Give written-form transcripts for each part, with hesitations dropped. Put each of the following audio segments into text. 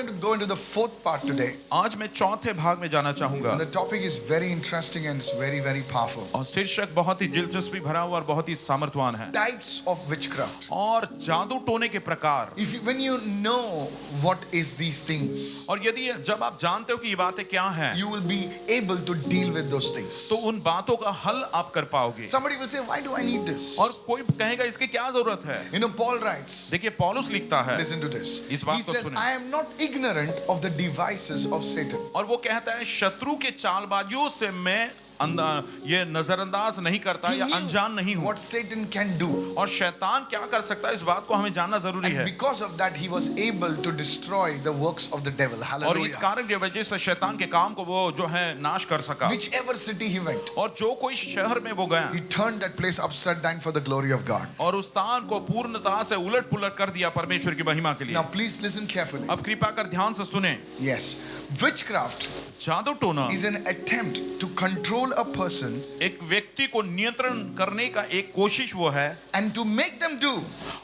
going to go into the fourth part today. आज मैं चौथे भाग में जाना चाहूंगा And the topic is very interesting and it's very, very powerful. और शीर्षक बहुत ही दिलचस्पी भरा हुआ और बहुत ही सामर्थ्यवान है Types of witchcraft. और जादू टोने के प्रकार। When you know what is these things, और यदि जब आप जानते हो कि ये बातें क्या हैं, you will be able to deal with those things. तो उन बातों का हल आप कर पाओगे। Somebody will say, why do I need this? और कोई कहेगा इसकी क्या जरूरत है? You know, Paul writes, देखिए पौलुस लिखता है, listen to this. इस बात He को says, सुनें। I am not ignorant of the devices of Satan. और वो कहता है शत्रु के चालबाजियों से मैं ये नजरअंदाज नहीं करता He या knew अनजान नहीं हूं। what Satan can do. और शैतान क्या कर सकता है इस बात को हमें जानना जरूरी And है। because of that, he was able to destroy the works of the devil. और इस Hallelujah. कारण की वजह से शैतान के काम को वो जो है नाश कर सका। Whichever city he went, और जो कोई शहर में वो गया he turned that place upside down for the glory of God. और उस स्थान को पूर्णतः से उलट पुलट कर दिया परमेश्वर की महिमा के लिए। Now, please listen carefully. अब कृपा कर ध्यान से सुने। Yes, witchcraft जादू टोना is an attempt to control a person एक व्यक्ति को नियंत्रण करने का एक कोशिश वो है and to make them do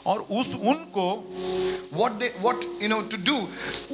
और उनको to do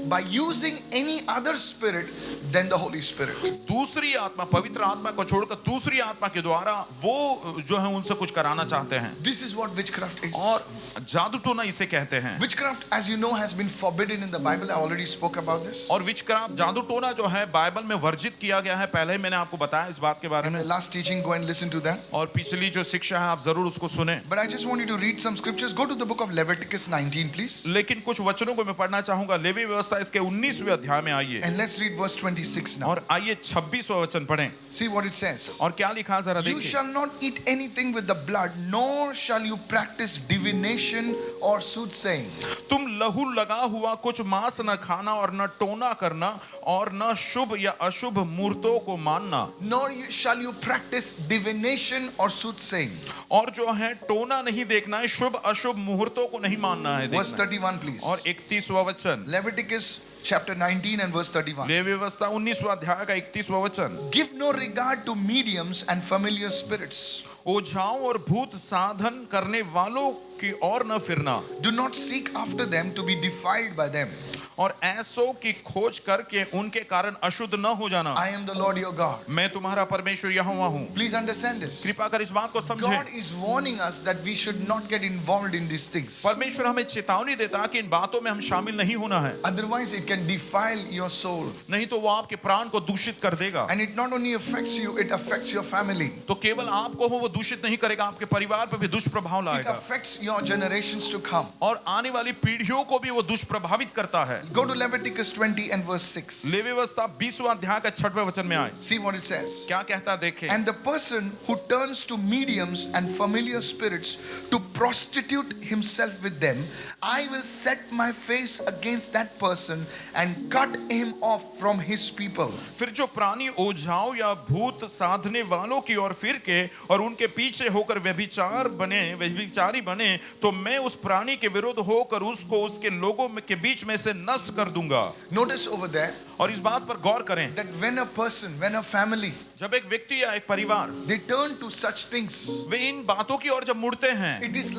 by using any other spirit than the Holy Spirit. दूसरी आत्मा पवित्र आत्मा को छोड़कर दूसरी आत्मा के द्वारा वो जो है उनसे कुछ कराना चाहते हैं। This is what witchcraft is. और जादू टोना इसे कहते हैं। Witchcraft, as you know, has been forbidden in the Bible. I already spoke about this. और विचक्राफ्ट जादू टोना जो है बाइबल में वर्जित किया गया है। पहले ही मैंने आपको बताया इस बात के बारे In में। the last teaching, go and listen to that. और पिछली जो शिक्षा है आप जरूर उसको सुने। But I just want you to read some scriptures. Go to the book of Leviticus 19, please. लेकिन कुछ वचनों को मैं पढ़ना चाहूंगा। लेवी व्यवस्था इसके 19वें अध्याय में आइए And let's read verse 26 now. और आइए 26वां वचन पढ़ें। See what it says. और क्या लिखा जरा You देखिए। shall not eat anything with the blood, nor shall you practice divination or soothsaying. तुम लहू लगा हुआ कुछ मांस न खाना और न टोना करना और न शुभ या अशुभ मूर्तों को मानना। Nor shall you practice divination or soothsaying. और जो है टोना नहीं देखना है, शुभ अशुभ मुहूर्तों को नहीं मानना है Verse देखना 31, please. है। और 31वां वचन Leviticus chapter 19 and verse 31. Levy व्यवस्था 19वां अध्याय का 31वां वचन। Give no regard to mediums and familiar spirits. ओझाओं और भूत साधन करने वालों की ओर न फिरना Do not seek after them to be defiled by them. और ऐसों की खोज करके उनके कारण अशुद्ध न हो जाना। I am the Lord your God. मैं तुम्हारा परमेश्वर यहोवा हूँ। Please understand this. कृपा कर इस बात को God समझें। is warning us that we should not get involved in these things. परमेश्वर हमें चेतावनी देता है कि इन बातों में हम शामिल नहीं होना है, Otherwise, it can defile your soul. नहीं तो वो आपके प्राण को दूषित कर देगा। And it not only affects you, it affects your family. तो केवल आपको हो वो दूषित नहीं करेगा, आपके परिवार पर भी दुष्प्रभाव It लाएगा affects your generations to come. और आने वाली पीढ़ियों को भी वो दुष्प्रभावित करता है। Go to Leviticus 20 and verse 6. Levy व्यवस्था 20वां अध्याय का 6वें वचन में आए। See what it says. क्या कहता है देखें। And the person who turns to mediums and familiar spirits to prostitute himself with them, I will set my face against that person and cut him off from his people. फिर जो प्राणी ओझाओं या भूत साधने वालों की ओर फिर के और उनके पीछे होकर व्यभिचारी बने तो मैं उस प्राणी के विरुद्ध होकर उसको उसके लोगों के बीच में से नष्ट कर दूंगा। Notice over there और इस बात पर गौर करें, that when a family, जब एक व्यक्ति या एक परिवार they turn to such things, वे इन बातों की ओर जब मुड़ते हैं, it is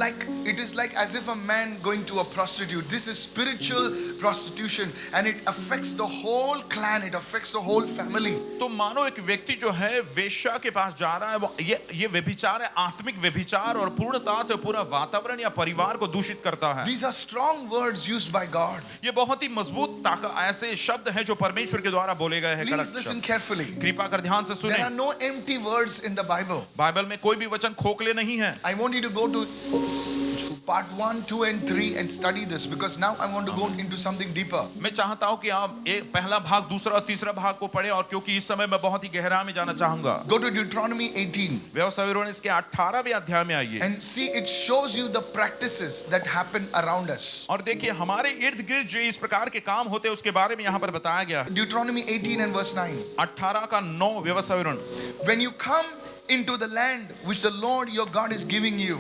like as if a man going to a prostitute. This is spiritual prostitution and it affects the whole clan, it affects the whole family. तो मानो एक व्यक्ति जो है वेश्या के पास जा रहा है, वो ये व्यभिचार है, आत्मिक व्यभिचार और पूर्णता से पूरा वातावरण या परिवार को दूषित करता है। These are strong words used by God. ये बहुत ही मजबूत ऐसे शब्द हैं जो परमेश्वर के द्वारा बोले गए हैं। Please listen carefully. कृपा कर ध्यान से There are सुने। no empty words in the Bible. Bible में कोई भी वचन खोखले नहीं है। I want you to go to part 1, 2 and 3 and study this because now I want to go into something deeper. मैं चाहता हूं कि आप एक पहला भाग, दूसरा और तीसरा भाग को पढ़ें और क्योंकि इस समय मैं बहुत ही गहरा में जाना चाहूंगा। Go to Deuteronomy 18 व्यवस्था विवरण इसके 18वें अध्याय में आइए and see it shows you the practices that happen around us. और देखिए हमारे इर्द गिर्द जो इस प्रकार के काम होते हैं उसके बारे में यहाँ पर बताया गया है। Deuteronomy 18 and verse 9. 18 का 9 व्यवस्था विवरण। When you come into the land which the Lord your God is giving you,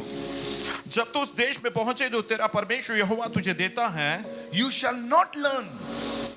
जब तो उस देश में पहुंचे जो तेरा परमेश्वर यहोवा तुझे देता है, you shall not learn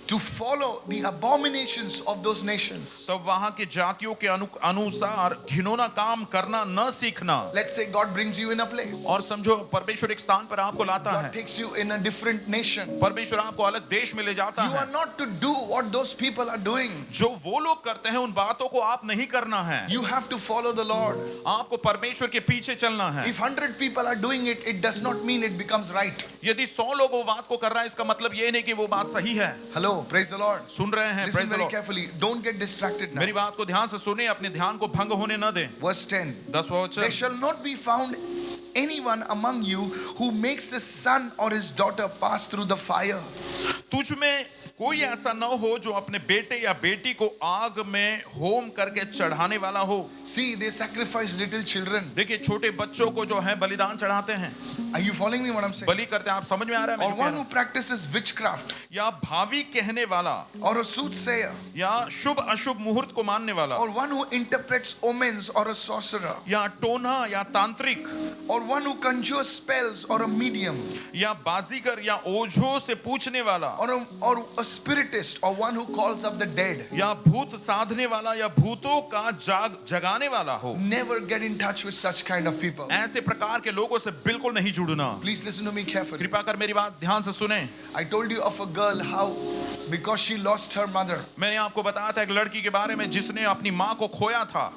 to follow the abominations of those nations. तो वहां की जातियों के अनुसार घिनौना काम करना न सीखना। Let's say God brings you in a place. और समझो परमेश्वर एक स्थान पर आपको लाता God है, takes you in a different nation. परमेश्वर आपको अलग देश में ले जाता You है। are not to do what those people are doing. जो वो लोग करते हैं उन बातों को आप नहीं करना है, You have to follow the Lord. आपको परमेश्वर के पीछे चलना है। If 100 people are doing it, it does not mean it becomes right. यदि 100 लोग वो बात को कर रहा है, इसका मतलब ये नहीं कि वो बात सही है। Hello, praise the Lord. सुन रहे हैं? Listen Praise the very Lord। carefully. Don't get distracted now. मेरी बात को ध्यान से सुने, अपने ध्यान को भंग होने न दें। Verse 10. 10वां There वचन, shall not be found anyone among you who makes his son or his daughter pass through the fire. तुझ में कोई ऐसा न हो जो अपने बेटे या बेटी को आग में होम करके चढ़ाने वाला हो। See, they sacrifice little children. देखिए छोटे बच्चों को जो है बलिदान चढ़ाते हैं, Are you following me what I'm saying? बलि करते हैं। आप समझ में आ रहा है मैं Or जो कह one रहा who हूं? practices witchcraft, या भावी कहने वाला, or a soothsayer, या शुभ अशुभ मुहूर्त को मानने वाला, or one who interprets omens, or a sorcerer, या टोना या तांत्रिक, or one who conjures spells, or a medium, या बाजीगर या ओझों से पूछने वाला, or a spiritist, or one who calls up the dead. या भूत साधने वाला या भूतों का जगाने वाला हो। Never get in touch with such kind of people. ऐसे प्रकार के लोगों से बिल्कुल नहीं जुड़ना। Please listen to me carefully. कृपा कर मेरी बात ध्यान से सुने। I told you of a girl how, because she lost her mother, मैंने आपको बताया था एक लड़की के बारे में जिसने अपनी माँ को खोया था,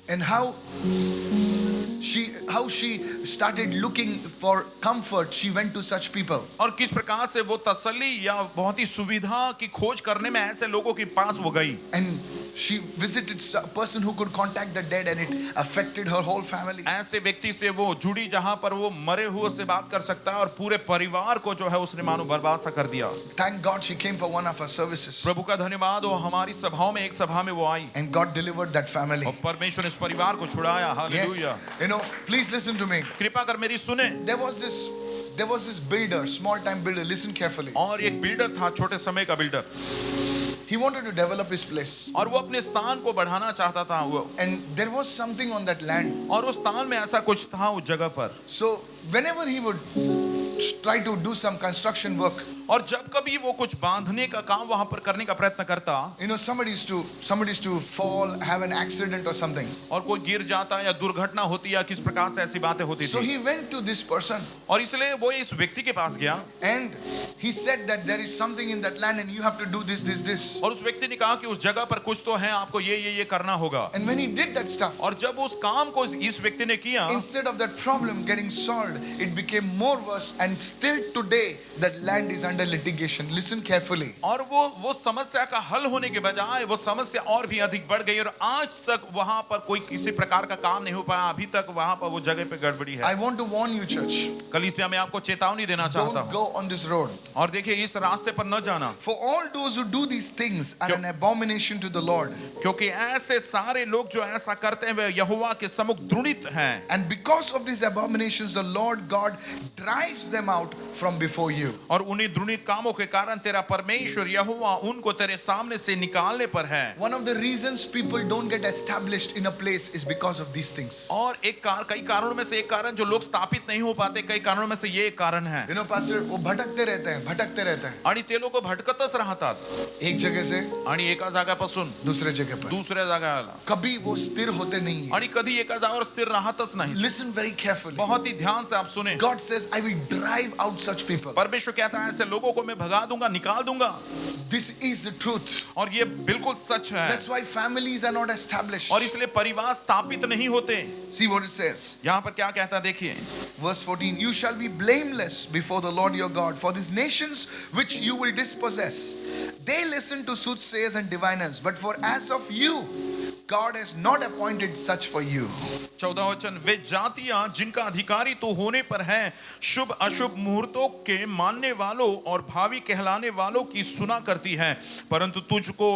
and how she started looking for comfort. She went to such people. और किस प्रकार से वो तसल्ली या बहुत ही सुविधा की खोज करने में ऐसे लोगों के पास वो गई। And she visited a person who could contact the dead, and it affected her whole family. ऐसे व्यक्ति से वो जुड़ी जहां पर वो मरे हुए से बात कर सकता है और पूरे परिवार को जो है उसने मानो बर्बाद सा कर दिया। Thank God she came for one of her services, प्रभु का धन्यवाद हो, हमारी सभाओं में एक सभा में वो आई and God delivered that family. और परमेश्वर ने इस परिवार को छुड़ाया। Yes, hallelujah. you know, please listen to me. कृपा कर मेरी सुने। There was this builder, small time builder. Listen carefully. और एक बिल्डर था, छोटे समय का builder, He wanted to develop his place, और वो अपने स्थान को बढ़ाना चाहता था वो, and there was something on that land. और उस स्थान में ऐसा कुछ था उस जगह पर। So whenever he would try to do some construction work, और जब कभी वो कुछ बांधने का काम वहां पर करने का प्रयत्न करता, you know, somebody's to fall, have an accident or something. और कोई गिर जाता या दुर्घटना होती या किस प्रकार से ऐसी बातें होती So थी, he went to this person, और इसलिए वो इस व्यक्ति के पास गया and he said that there is something in that land, and you have to do this. और उस व्यक्ति ने कहा कि उस जगह पर कुछ तो है, आपको ये करना होगा। And when he did that stuff, और जब उस काम को इस व्यक्ति ने किया, instead of that problem getting solved, it became more worse, and still today that land is under litigation. Listen carefully. और वो समस्या का हल होने के बजाय वो समस्या और भी अधिक बढ़ गई, और आज तक वहां पर कोई किसी प्रकार का काम नहीं हो पाया। अभी तक वहां पर वो जगह पे गड़बड़ी है। I want to warn you, church. कलीसिया में आपको चेतावनी देना चाहता Don't हूं, go on this road. और देखिए इस रास्ते पर न जाना, For all those who do these things are an abomination to the Lord. क्योंकि ऐसे सारे लोग जो ऐसा करते हैं वे यहोवा के सम्मुख द्रुणित हैं। And because of these abominations, the Lord God drives them out from before you. और उन्हीं द्रुणित कामों के कारण तेरा परमेश्वर यहोवा उनको तेरे सामने से निकालने पर है। One of the reasons people don't get established in a place is because of these things. और कई कारणों में से एक कारण जो लोग स्थापित नहीं हो पाते, कई कारणों में से ये एक कारण है। You know, pastor, वो भटकते रहते हैं आणि ते लोक भटकतच राहतात, एक जगह से आणि एका जागापासून दूसरे जगह पर. दुसऱ्या जागाला, कभी वो स्थिर होते नहीं हैं. आणि कधी एका जागेवर स्थिर राहतच नाही। Listen very carefully. बहुत ही ध्यान से आप सुने। God says, I will drive out such people. परमेश्वर कहता है ऐसे लोगों को मैं भगा दूंगा, निकाल दूंगा, This is the truth. और ये बिल्कुल सच है। That's why families are not established. और इसलिए परिवार स्थापित नहीं होते। See what it says. यहाँ पर क्या कहता है देखिए, Verse 14, you shall be blameless before the Lord your God, for these nations which you will dispossess, they listen to soothsayers and diviners, but for as of you, God has not appointed such for you. 14 वचन, वे जातियां जिनका अधिकारी तो होने पर है, शुभ अशुभ मुहूर्तों के मानने वालों और भावी कहलाने वालों की सुना करती है, परंतु तुझको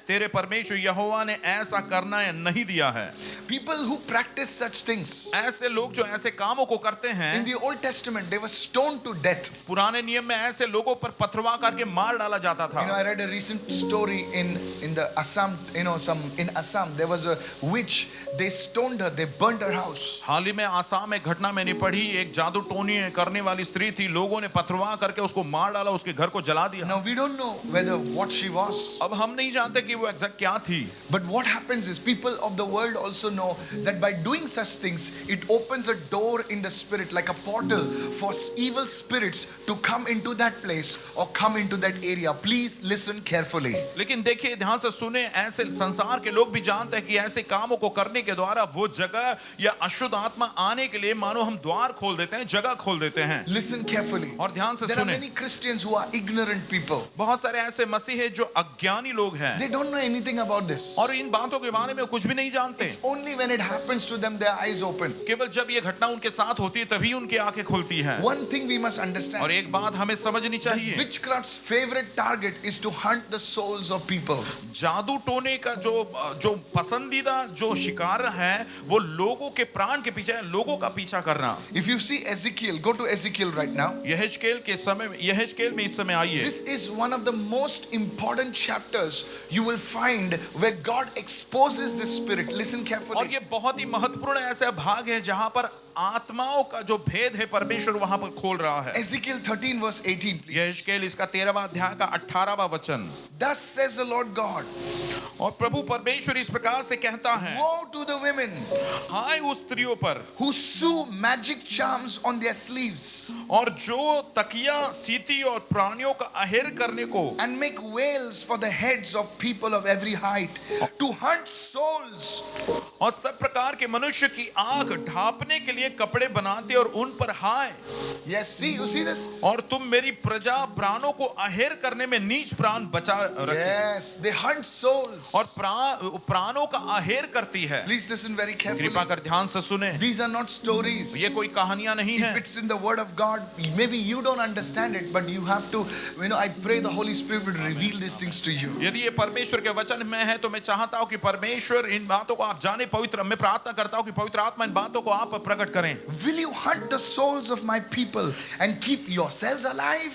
तेरे परमेश्वर यहोवा ने ऐसा करना नहीं दिया है। People who practice such things, ऐसे लोग जो ऐसे कामों को करते in हैं, the Old Testament, they were stoned to death. पुराने नियम में ऐसे लोगों पर पथरवा करके मार डाला जाता You know, था। I read a recent story in the Assam, in Assam, there there was a witch. They stoned her. They burnt her house. हाल ही में आसाम में घटना मैंने पढ़ी, एक जादू टोनी करने वाली स्त्री थी, लोगों ने पथरवा करके उसको मार डाला, उसके घर को जला दिया। Now we don't know whether what she was. अब हम नहीं जानते कि वो एग्जैक्ट क्या थी। But what happens is people of the world also know that by doing such things, it opens a door in the spirit like a portal for evil spirits to come into that place or come into that area. Please listen carefully. लेकिन देखिए ध्यान से सुने, ऐसे संसार के लोग भी जानते हैं कि ऐसे कामों को करने के द्वारा वो जगह या अशुद्ध आत्मा आने के लिए मानो हम द्वार खोल देते हैं, जगह खोल देते हैं। Listen carefully. और ध्यान से There are सुने, many Christians who are ignorant people. बहुत सारे ऐसे मसीह हैं जो अज्ञानी लोग हैं They don't know anything about this. और इन बातों के बारे में कुछ भी नहीं जानते। It's only when it happens to them their eyes open. केवल जब ये घटना उनके साथ होती है तभी उनकी आंखें खुलती हैं। One thing we must और understand. एक बात हमें समझनी That चाहिए, witchcraft's favorite target is to hunt the souls of people. जादू टोने का जो पसंदीदा जो शिकार है वो लोगों के प्राण के पीछे, लोगों का पीछा करना। If you see Ezekiel, go to Ezekiel right now. यहेजकेल में इस समय आइए। This is one of the most important chapters you will find where God exposes this spirit. Listen और carefully. ये बहुत ही महत्वपूर्ण ऐसा भाग है जहां पर आत्माओं का जो भेद है परमेश्वर वहां पर खोल रहा है। Ezekiel 13 verse 18 please. यहेजकेल इसका 13वां अध्याय का 18वां वचन। Thus says the Lord God, और प्रभु परमेश्वर इस प्रकार से कहता है, woe to the women हाय उस स्त्रियों पर who sew magic charms on their sleeves और जो तकिया सीती और प्राणियों का अहेर करने को and make veils for the heads of people of every height to hunt souls. और सब प्रकार के मनुष्य की आंख ढांपने के लिए कपड़े बनाते और उन पर हाय। Yes, see, you see this? और तुम मेरी प्रजा प्राणों को अहेर करने में नीच प्राण बचा रखे। Yes, they hunt souls. और प्राणों का अहेर करती है। Please listen very carefully. कृपा कर ध्यान से सुने, These are not stories. ये कोई कहानियां नहीं If है। it's in the word of God, maybe you don't understand it, but you have to, I pray the Holy Spirit would reveal these things to you. यदि ये परमेश्वर के वचन में है तो मैं चाहता हूं कि परमेश्वर इन बातों को आप जाने, मैं प्रार्थना करता हूं कि पवित्र आत्मा इन बातों को आप प्रकट करें। Will you hunt the souls of my people and keep yourselves alive?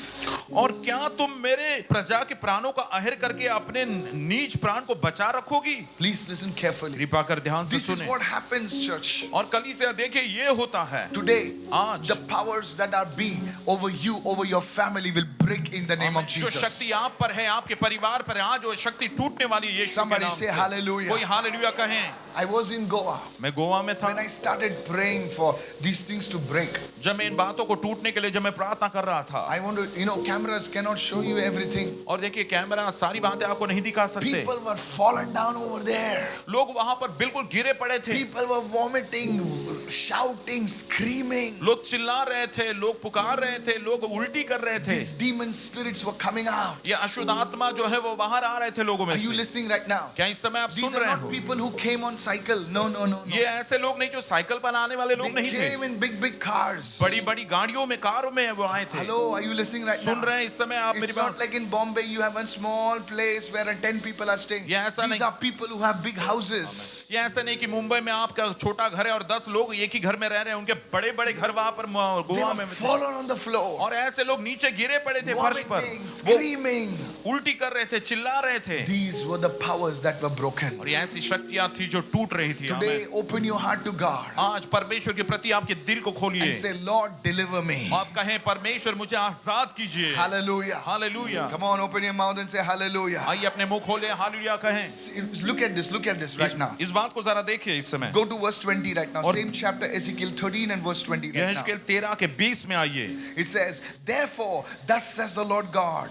और क्या तुम मेरे प्रजा के प्राणों का अहेर करके अपने नीच प्राण को बचा रखोगी? Please listen carefully. कृपा कर ध्यान से This is सुने। what happens, church. और कलीसिया देखिए ये होता है Today, आज the powers that are being over you, over your family will break in the name of जो Jesus. शक्ति आप पर है, आपके परिवार पर है, आज वो शक्ति टूटने वाली है यीशु के Somebody नाम say से। hallelujah. कोई हालेलुया कहें। I was in Goa मैं गोवा में था, when I started praying for these things to break. जब मैं इन बातों को टूटने के लिए जब मैं प्रार्थना कर रहा था। I want to, cameras cannot show you everything. और देखिए कैमरा सारी बातें आपको नहीं दिखा सकते। People were fallen down over there. लोग वहां पर बिल्कुल गिरे पड़े थे, People were vomiting, shouting, screaming. लोग चिल्ला रहे थे, लोग पुकार रहे थे, लोग उल्टी कर रहे थे। These demon spirits were coming out. ये अशुद्ध आत्मा जो है वो बाहर आ रहे थे लोगों में Are you से। listening right now? क्या इस समय आप These सुन are रहे not हो? people who came on cycle. No. ये ऐसे लोग नहीं जो साइकिल पर आने वाले लोग They नहीं थे, came in big cars. बड़ी बड़ी गाड़ियों में, कारों में वो आए थे। Hello, are you listening right soon now? रहे हैं इस समय आप मेरी It's not बात? like in Bombay you have a small place where 10 people are staying. ये ऐसा These नहीं। are people who have big houses. ये ऐसा नहीं कि मुंबई में आपका छोटा घर है और 10 लोग एक ही घर में रह रहे हैं, उनके बड़े बड़े घर वहां पर They गोवा were में थे। fallen on the floor, और ऐसे लोग नीचे गिरे पड़े थे फर्श पर, vomiting, वो screaming. उल्टी कर रहे थे, चिल्ला रहे थे। These were the powers that were broken. और ये ऐसी शक्तियां थी जो टूट रही थी। Today, open your heart to God आज परमेश्वर के प्रति आपके दिल को खोलिए and say, Lord, deliver me. आप कहें परमेश्वर मुझे आजाद कीजिए। Hallelujah. Hallelujah. Come on, open your mouth and say hallelujah. आइए अपने मुंह खोले, हालेलुया कहें। Look at this right now. इस बात को जरा देखिए इस समय। Go to verse 20 right now. और- Same chapter, Ezekiel 13 and verse 20 right now. यहेजकेल 13 के 20 में आइए। It says, therefore, thus says the Lord God.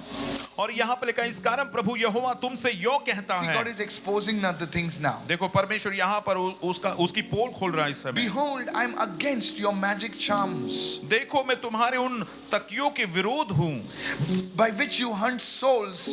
और यहाँ पे लिखा है, इस कारण प्रभु यहोवा तुमसे यो कहता See, है। God is exposing now the things now. देखो परमेश्वर यहाँ पर उसकी पोल खोल रहा है इस समय। Behold, I'm against your magic charms, देखो मैं तुम्हारे उन तकियों के विरोध हूँ by which you hunt souls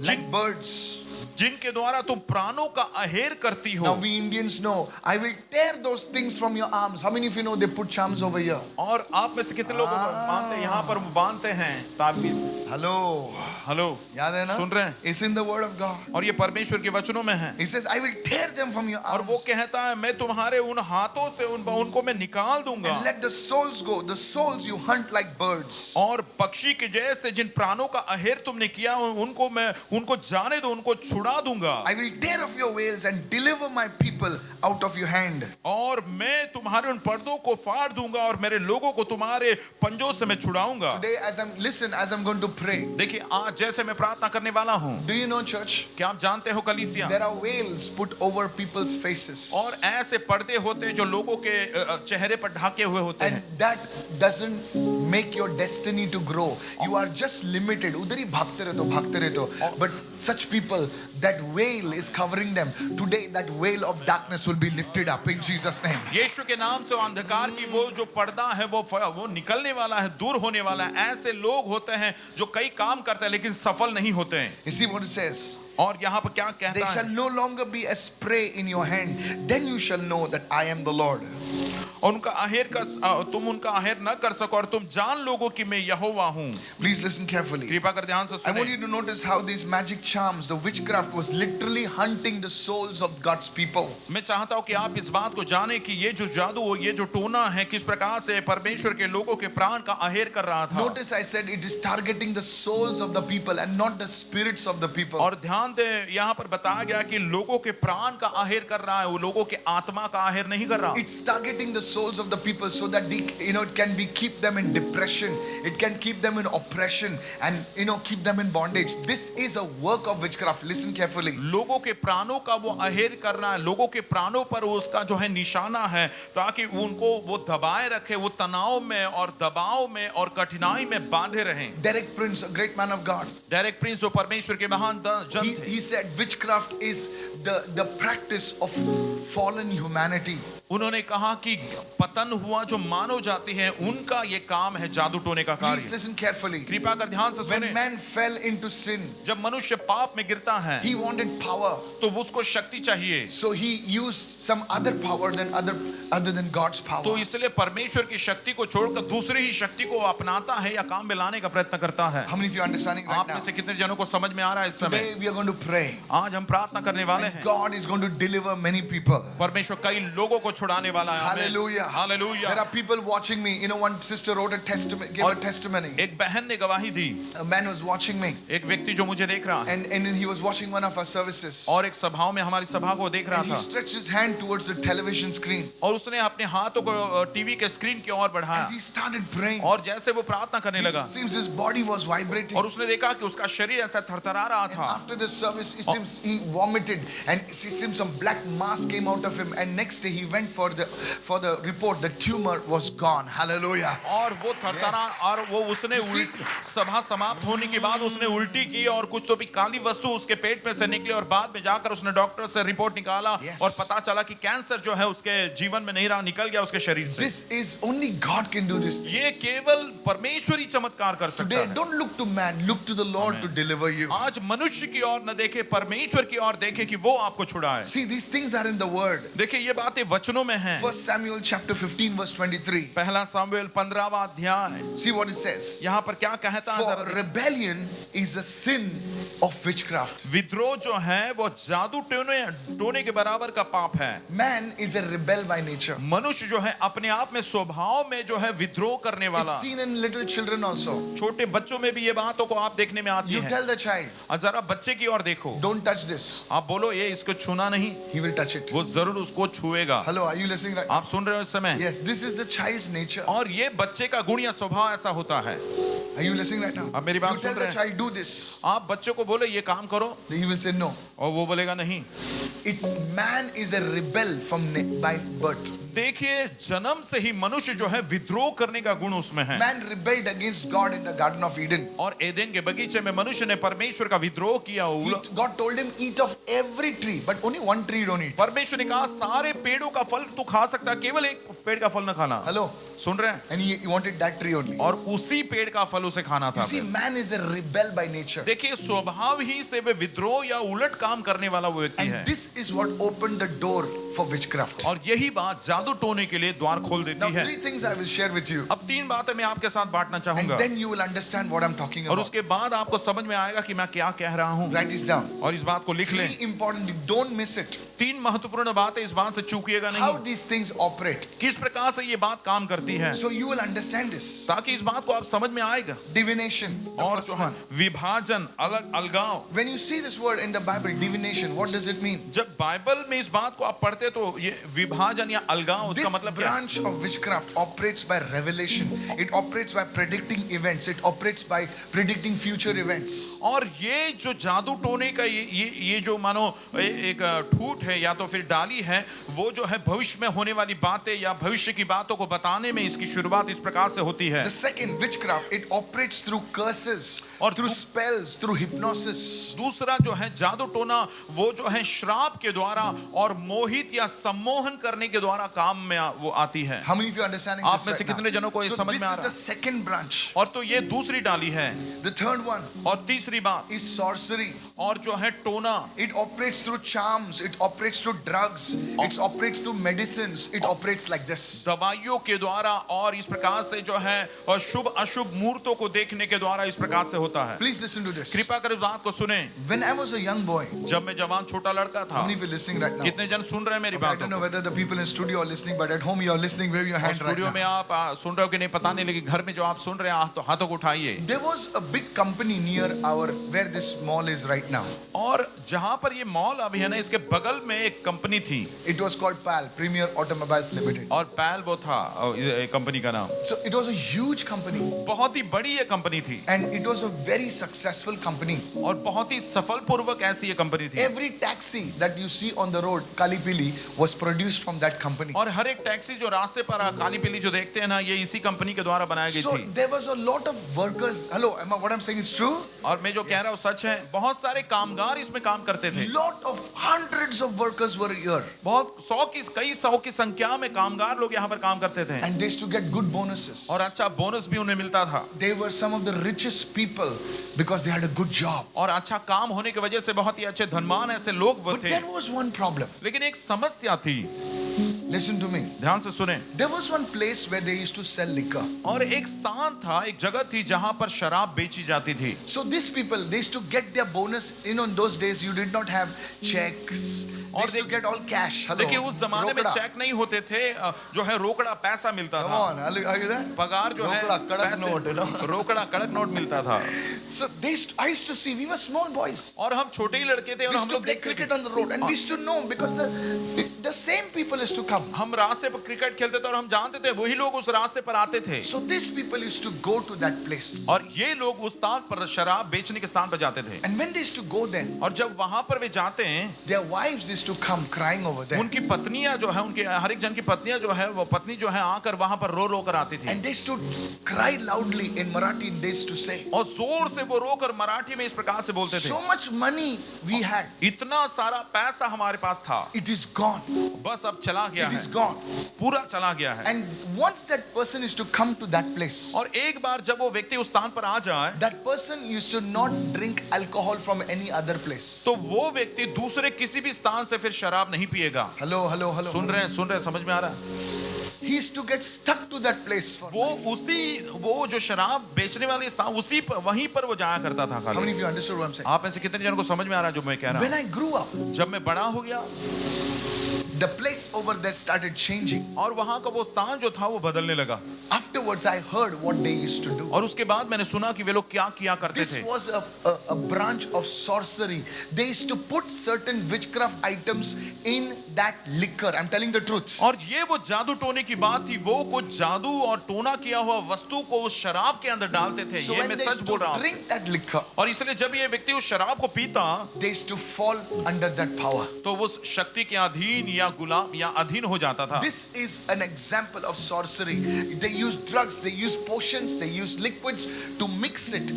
like birds. जिनके द्वारा तुम प्राणों का अहेर करती हो। Now we Indians know, I will tear those things from your arms. How many of you know they put charms over here? और आप में से कितने लोग मानते हैं यहाँ पर बांधते हैं ताबीज? Hello. हेलो, याद है ना? सुन रहे हैं? It's in the word of God. और ये परमेश्वर के वचनों में है। He says, I will tear them from your और वो arms कहता है मैं तुम्हारे उन हाथों से उनको मैं निकाल दूंगा। and let the souls go. The souls you hunt like birds. और पक्षी के जैसे जिन प्राणों का अहेर तुमने किया उनको जाने दो, उनको छुड़ा छुड़ा दूंगा I will tear off your veils and deliver my people out of your hand. और मैं तुम्हारे उन पर्दों को फाड़ दूंगा और मेरे लोगों को तुम्हारे पंजों से मैं छुड़ाऊंगा। Today, as I'm going to pray, देखिए आज जैसे मैं प्रार्थना करने वाला हूँ, do you know, church? क्या आप जानते हो कलीसिया, There are veils put over people's faces. और ऐसे पर्दे होते हैं जो लोगों के चेहरे पर ढके हुए होते हैं, And that doesn't make your destiny to grow. You are just limited. उधर ही भागते रहते हो. But such people, that veil is covering them. Today, that veil of darkness will be lifted up in Jesus' name. यीशु के नाम से अंधकार की वो जो पर्दा है वो निकलने वाला है, दूर होने वाला है। ऐसे लोग होते हैं जो कई काम करते हैं लेकिन सफल नहीं होते हैं। You see what it says? और यहाँ पर क्या They कहता shall है, no longer be a spray in your hand. Then you shall know that I am the Lord. और उनका आहेर का तुम उनका आहेर न कर सको और तुम जान लोगो कि मैं यहोवा हूँ। Please listen carefully. कृपा कर ध्यान से I want you सुने। to notice how these magic charms, the witchcraft, was literally hunting the souls of God's people. मैं चाहता हूँ कि आप इस बात को जाने कि ये जो जादू, ये जो टोना है, किस प्रकार से परमेश्वर के लोगों के प्राण का आहेर कर रहा था। Notice I said it is targeting the souls of the people and not the spirits of the people. और ध्यान दे, यहाँ पर बताया गया कि लोगों के प्राण का आहेर कर रहा है, वो लोगों के आत्मा का आहेर नहीं कर रहा। It's targeting the souls of the people so that it can be keep them in depression, it can keep them in oppression, and keep them in bondage. This is a work of witchcraft. Listen carefully. लोगों के प्राणों का वो आहेर करना है, लोगों के प्राणों पर उसका जो है निशाना है, ताकि उनको वो दबाए रखे, वो तनाव में और दबाव में और कठिनाई में बांधे रहें। Derek Prince, a great man of God, Derek Prince जो परमेश्वर के महान जन थे, he said witchcraft is the practice of fallen humanity. उन्होंने कहा कि पतन हुआ जो मानव जाति है, उनका ये काम है जादू टोने का Please कार्य। listen carefully. कृपा कर ध्यान से When सुने। man fell into sin, जब मनुष्य पाप में गिरता है he wanted power. तो उसको शक्ति चाहिए, So he used some other power than other than God's power. तो इसलिए परमेश्वर की शक्ति को छोड़कर दूसरी ही शक्ति को अपनाता है या काम में लाने का प्रयत्न करता है। How many of you are understanding right आप now? में से कितने जनों को समझ में आ रहा है इस समय? Today we are going to pray. आज हम प्रार्थना करने वाले And हैं, God is going to deliver many people. परमेश्वर कई लोगों को छुड़ाने वाला है। आमीन। Hallelujah. Hallelujah. There are people watching me. One sister wrote a testimony, gave a testimony. एक बहन ने गवाही दी, A man was watching me, एक व्यक्ति जो मुझे देख रहा है and he was watching one of our services. और एक सभाओं में हमारी सभा को देख रहा And he था stretched his hand towards the television screen. और उसने अपने हाथों को टीवी के स्क्रीन की ओर बढ़ाया As he started praying, और जैसे वो प्रार्थना करने it लगा seems his body was vibrating. और उसने देखा कि उसका शरीर ऐसा थरथरा रहा And था after the service, it seems he vomited, and it seems some black mass came out of him. And next day, he went for the report. The tumor was gone. Hallelujah. और वो थरथरा Yes. और वो उसने see- सभा समाप्त होने के बाद उसने उल्टी की और कुछ तो भी काली वस्तु उसके पेट में से निकली और बाद में जाकर उसने डॉक्टर से रिपोर्ट निकाला Yes. और पता चला कि कैंसर जो है उसके जीवन में नहीं रहा, निकल गया उसके शरीर से। This is only God can do this. ये केवल परमेश्वर ही चमत्कार कर सकता Today, है। don't look to man, look to the Lord to deliver you. आज मनुष्य की ओर न देखे, परमेश्वर की ओर देखे कि वो आपको छुड़ाए। See, these things are in the Word. देखिए ये बातें वचनों में हैं। 1 Samuel chapter 15 verse 23. पहला सामुएल 15वां अध्याय, See what it says. यहाँ पर क्या कहता है For जरा देखिए। rebellion is a sin of witchcraft. विद्रोह जो है वो जादू टोने के बराबर का पाप है। Man is a rebel by nature. मनुष्य जो है अपने आप में स्वभाव में जो है विद्रोह करने वाला। It's seen in little children also. छोटे बच्चों में भी ये बातों को आप देखने में आती You है। tell the child, और जरा बच्चे की ओर देखो, don't touch this. आप बोलो ये इसको छूना नहीं, He will touch it. वो जरूर उसको छुएगा। Hello, are you listening right? आप सुन रहे हो इस समय? Yes, this is the child's nature. और ये बच्चे का गुण या स्वभाव ऐसा होता है। Are you listening right now? आप मेरी बात You tell सुन the रहे हैं? child, do this. आप बच्चे को बोले ये काम करो He will say no. और वो बोलेगा नहीं। It's man is a rebel by birth. देखिए जन्म से ही मनुष्य जो है विद्रोह करने का गुण उसमें है। Man rebelled against God in the Garden of Eden. और एदेन के बगीचे में मनुष्य ने परमेश्वर का विद्रोह किया। God told him, eat of every tree, but only one tree you don't eat. परमेश्वर ने कहा सारे पेड़ों का फल तू खा सकता है, केवल एक पेड़ का फल न खाना। Hello? सुन रहे हैं? And he wanted that tree only. और उसी पेड़ का फल उसे खाना था। You see, man is a rebel by nature. देखिए स्वभाव ही से वे विद्रोह या उलट काम करने वाला वो व्यक्ति है। And this is what opened the door for witchcraft. और यही बात जादू जादू टोने के लिए द्वार खोल Now, देती है। 3 things I will share with you. अब 3 बातें मैं आपके साथ बांटना And चाहूंगा then you will understand what I'm talking और about. उसके बाद आपको समझ में आएगा कि मैं क्या कह रहा हूं Write this down. और इस बात को लिख 3 लें। important things. Don't miss it. 3 महत्वपूर्ण बातें, इस बात से चूकिएगा How नहीं these things operate. किस प्रकार से ये बात काम करती है, So you will understand this. ताकि इस बात को आप समझ में आएगा। Divination, the और first जो है one. विभाजन, अलगाव। When you see this word in the Bible, divination, what does it mean? जब बाइबल में इस बात को आप पढ़ते तो ये विभाजन या अलगाव उसका This मतलब क्या है? branch of witchcraft operates by revelation. It operates by predicting events. It operates by predicting future events. और ये जो जादू टोने का ये जो मानो एक ठूठ है या तो फिर डाली है, वो जो है भविष्य में होने वाली बातें या भविष्य की बातों को बताने में इसकी शुरुआत इस प्रकार से होती है। The second, witchcraft, it operates through curses, और through spells, through hypnosis. दूसरा जो है जादू टोना, वो जो है श्राप के द्वारा और मोहित या सम्मोहन करने के द्वारा काम में वो आती है। How many of you are understanding आप this में right से now? कितने जनों को ये So समझ this में आ is रहा the है? second branch. और तो ये दूसरी डाली है। The third one और तीसरी बात is sorcery. और जो है टोना, It operates through charms. It operates through drugs. It operates through medicines. It operates like this. दवाइयों के द्वारा और इस प्रकार से जो है और शुभ अशुभ मूर्तों को देखने के द्वारा इस प्रकार से होता है। Please listen to this. कृपा कर इस बात को सुने। When I was a young boy, जब मैं जवान छोटा लड़का how था, many of you are listening right now? कितने जन सुन रहे हैं मेरी I बातों don't know को? whether the people in studio are listening, but at home you are listening. Wave your और hand right स्टूडियो में now. आप सुन रहे हो कि नहीं पता नहीं, लेकिन घर में जो आप सुन रहे हैं तो हाथों को उठाइए। There was a big company near our where this mall is right now. और जहां पर ये मॉल अभी है ना, इसके बगल में एक कंपनी थी It was called PAL, Premier Automobiles Limited. और पैल वो था कंपनी का नाम। So it was a huge company, बहुत ही बड़ी ये कंपनी थी and it was a very successful company. और बहुत ही सफल पूर्वक ऐसी ये कंपनी थी। Every taxi that you see on the road, Kalipili, was produced from that company. और हर एक टैक्सी जो रास्ते पर काली पीली जो देखते हैं ना, ये इसी कंपनी के द्वारा बनाई गई So थी। there was a lot of workers. Hello, what I'm saying is true? और मैं जो कह रहा हूँ सच है, बहुत सारे कामगार इसमें काम करते थे। Lot of hundreds of workers were here, बहुत कई सौ की संख्या में कामगार लोग यहाँ पर काम करते थे and they used to get good bonuses. और अच्छा बोनस भी उन्हें मिलता था They were some of the richest people because they had a good job. और अच्छा काम होने की वजह से बहुत ही अच्छे धनवान ऐसे लोग वो But थे। there was one problem. लेकिन एक समस्या थी, Listen to me. ध्यान से सुने। There was one place where they used to sell liquor. और एक स्थान था, एक जगह थी जहां पर शराब बेची जाती थी। So these people, they used to get their bonus. You know, in those days you did not have checks. They used to get all cash. Hello. देखिए उस जमाने में रोकड़ा. चेक नहीं होते थे, जो है रोकड़ा पैसा मिलता Come था। on, are you there? पगार जो है रोकड़ा, कड़क पैसे- नोट, you know? रोकड़ा कड़क नोट मिलता था। So I used to see, we were small boys. और हम छोटे ही लड़के थे We और used हम to लोग play देखते cricket थे। on the road, and we used to know because the same people used to come. हम रास्ते पर क्रिकेट खेलते थे और हम जानते थे वही लोग उस रास्ते पर आते थे। So these people used to go to that place. और ये लोग उस स्थान पर शराब बेचने के स्थान पर जाते थे। And when they used to go there, और जब वहां पर वे जाते हैं, their wives used to come crying over there. उनकी पत्नियां जो है, उनके हर एक जन की पत्नियां जो है, वो पत्नी जो है आकर वहां पर रो रो कर आती थी And they used to cry loudly in Marathi, and they used to say, और जोर से वो रोकर मराठी में इस प्रकार से बोलते थे, so much money we had, इतना सारा पैसा हमारे पास था, it is gone. बस अब चला गया It है, is gone. पूरा चला गया है। And once that person used to come to that place, और एक बार जब वो व्यक्ति उस स्थान पर आ जाए, that person used to not drink alcohol from any other place. तो वो व्यक्ति दूसरे किसी भी स्थान से फिर शराब नहीं पिएगा। Hello, hello, hello. सुन रहे हैं, समझ में आ रहा है? He used to get stuck to that place for life. वो जो शराब बेचने वाले स्थान वहीं पर वो जाया करता था How many खाली। of you understood what I'm saying? आप में से कितने जनों को समझ में आ रहा है जो मैं कह रहा When हूँ? I grew up, जब मैं बड़ा हो गया the place over there started changing. और वहां का वो स्थान जो था वो बदलने लगा, Afterwards, I heard what they used to do. और उसके बाद मैंने सुना कि वे लोग क्या किया करते This थे। was a branch of sorcery. They used to put certain witchcraft items in that liquor. I'm telling the truth. और ये वो जादू टोने की बात थी, वो कुछ जादू और टोना किया हुआ वस्तु को उस शराब के अंदर डालते थे। So ये when मैं they सच used बोल to रहा हूँ। drink that liquor, और इसलिए जब ये व्यक्ति उस शराब को पीता, they used to fall under that power. तो वो उस शक्ति के अधीन या गुलाम या अधीन हो जाता था। This is an example of sorcery. They use drugs, they use potions, they use liquids to mix it.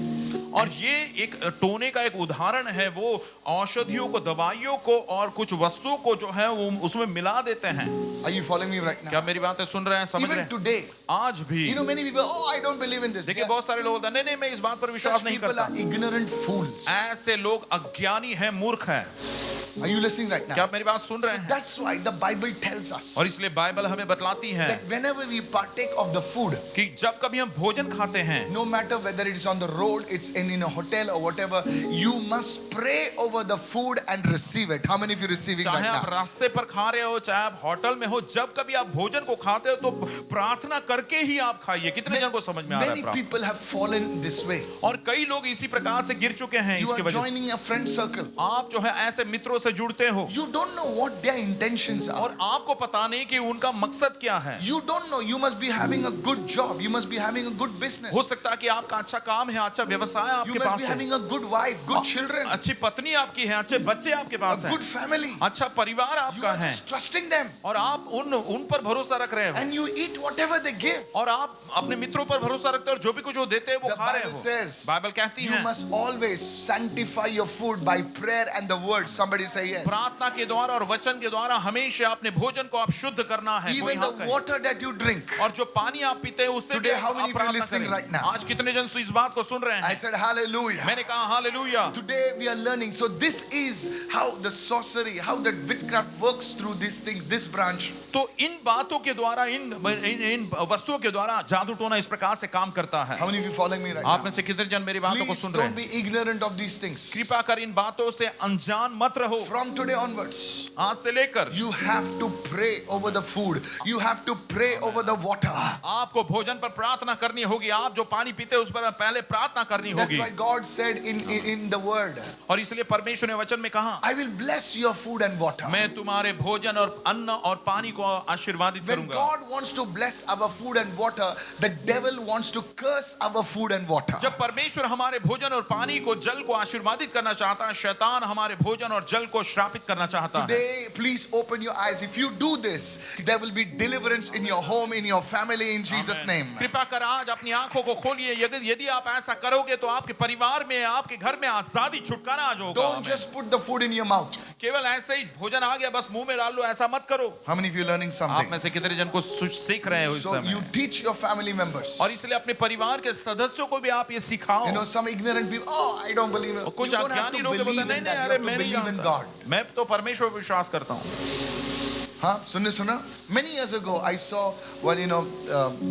और ये एक टोने का एक उदाहरण है, वो औषधियों को, दवाइयों को और कुछ वस्तुओं को जो है वो उसमें मिला देते हैं। Are you following me right क्या now? मेरी बातें सुन रहे हैं, समझ रहे Even हैं? today, आज भी you know, many people, oh, I don't believe in this. देखिए बहुत सारे लोग बोलते हैं नहीं नहीं मैं इस बात पर विश्वास Such नहीं people करता। are ignorant fools. ऐसे लोग अज्ञानी हैं, मूर्ख हैं। Are you listening right क्या now? आप मेरी बात सुन रहे So हैं? that's why the Bible tells us और इसलिए बाइबल हमें बतलाती है that whenever we partake of the food, कि जब कभी हम भोजन खाते हैं, no matter whether it is on the road, it's in a hotel or whatever, you must pray over the food and receive it. How many of you receiving चाहे right आप now? रास्ते पर खा रहे हो, चाहे आप होटल में हो, जब कभी आप भोजन को खाते हो तो प्रार्थना करके ही आप खाइए। कितने जन को समझ में आ रहा Many है प्रार्थना? people have fallen this way. और कई लोग इसी प्रकार से गिर चुके हैं You इसकी are वजह से। joining a friend circle. आप जो है ऐसे मित्रों से जुड़ते हो You don't know what their intentions are. और आपको पता नहीं कि उनका मकसद क्या है। You don't know. You must be having a good job. You must be having a good business. हो सकता है कि आपका अच्छा काम है, अच्छा व्यवसाय You आपके must पास be है, having a good wife, good children, अच्छी पत्नी आपकी है, अच्छे बच्चे आपके a पास हैं, good family. अच्छा परिवार You आपका are है just trusting them. और आप उन पर भरोसा रख रहे हो And you eat whatever they give. और आप अपने मित्रों पर भरोसा रखते हो और जो भी कुछ वो देते हैं वो The खा रहे Bible हो। says बाइबल कहती you है must always sanctify your food by prayer and the word. Somebody say yes. प्रार्थना के द्वारा और वचन के द्वारा हमेशा अपने भोजन को आप शुद्ध करना है। कोई Even हाँ the कहे। water that you drink. और जो पानी आप पीते हैं उससे भी Today, how many आप of you प्रार्थना listening करें। right now? आज कितने जन इस बात को सुन रहे I हैं? said hallelujah. मैंने कहा hallelujah. Today we are learning. So this is how the sorcery, how the witchcraft works through these things, this branch. तो इन बातों के द्वारा इन वस्तुओं के द्वारा जादू टोना इस प्रकार से काम करता है। How many of you following me right आप now? में से कितने जन मेरी बातों को Please सुन रहे don't हैं? be ignorant of these things. कृपा कर इन बातों से अनजान मत रहो। From today onwards, आज से लेकर you have to pray over the food. You have to pray over the water. आपको भोजन पर प्रार्थना करनी होगी। आप जो पानी पीते हैं उस पर पहले प्रार्थना करनी That's होगी। why God said in the word, और इसलिए परमेश्वर ने वचन में कहा, I will bless your food and water. मैं तुम्हारे भोजन और अन्न और पानी को आशीर्वादित When करूंगा। God wants to bless our food and water, the devil wants to curse our food and water. जब परमेश्वर हमारे भोजन और पानी को जल को आशीर्वादित करना चाहता है, शैतान हमारे भोजन और जल को श्रापित करना चाहता है। Today, please open your eyes. If you do this, there will be deliverance in your home, in your family, in Jesus' name. कृपा कर आज अपनी आंखों को खोलिए। यदि आप ऐसा करोगे तो आपके परिवार में, आपके घर में आजादी, छुटकारा आज होगा। Don't just put the food in your mouth. केवल ऐसे ही भोजन आ गया बस मुंह में डाल लो, ऐसा मत करो। How many of you are learning आप something? में से कितने जन को सीख रहे हो इस So you समय? teach your family members. और इसलिए अपने परिवार के सदस्यों को भी आप ये सिखाओ। You know, some ignorant people, oh, I don't believe it. और You कुछ don't have अज्ञानी to लोग बोलते believe हैं, नहीं in नहीं that. You अरे have मैं to नहीं believe in जानता, God. मैं तो परमेश्वर पर विश्वास करता हूँ। Huh? Suno. Many years ago, I saw one,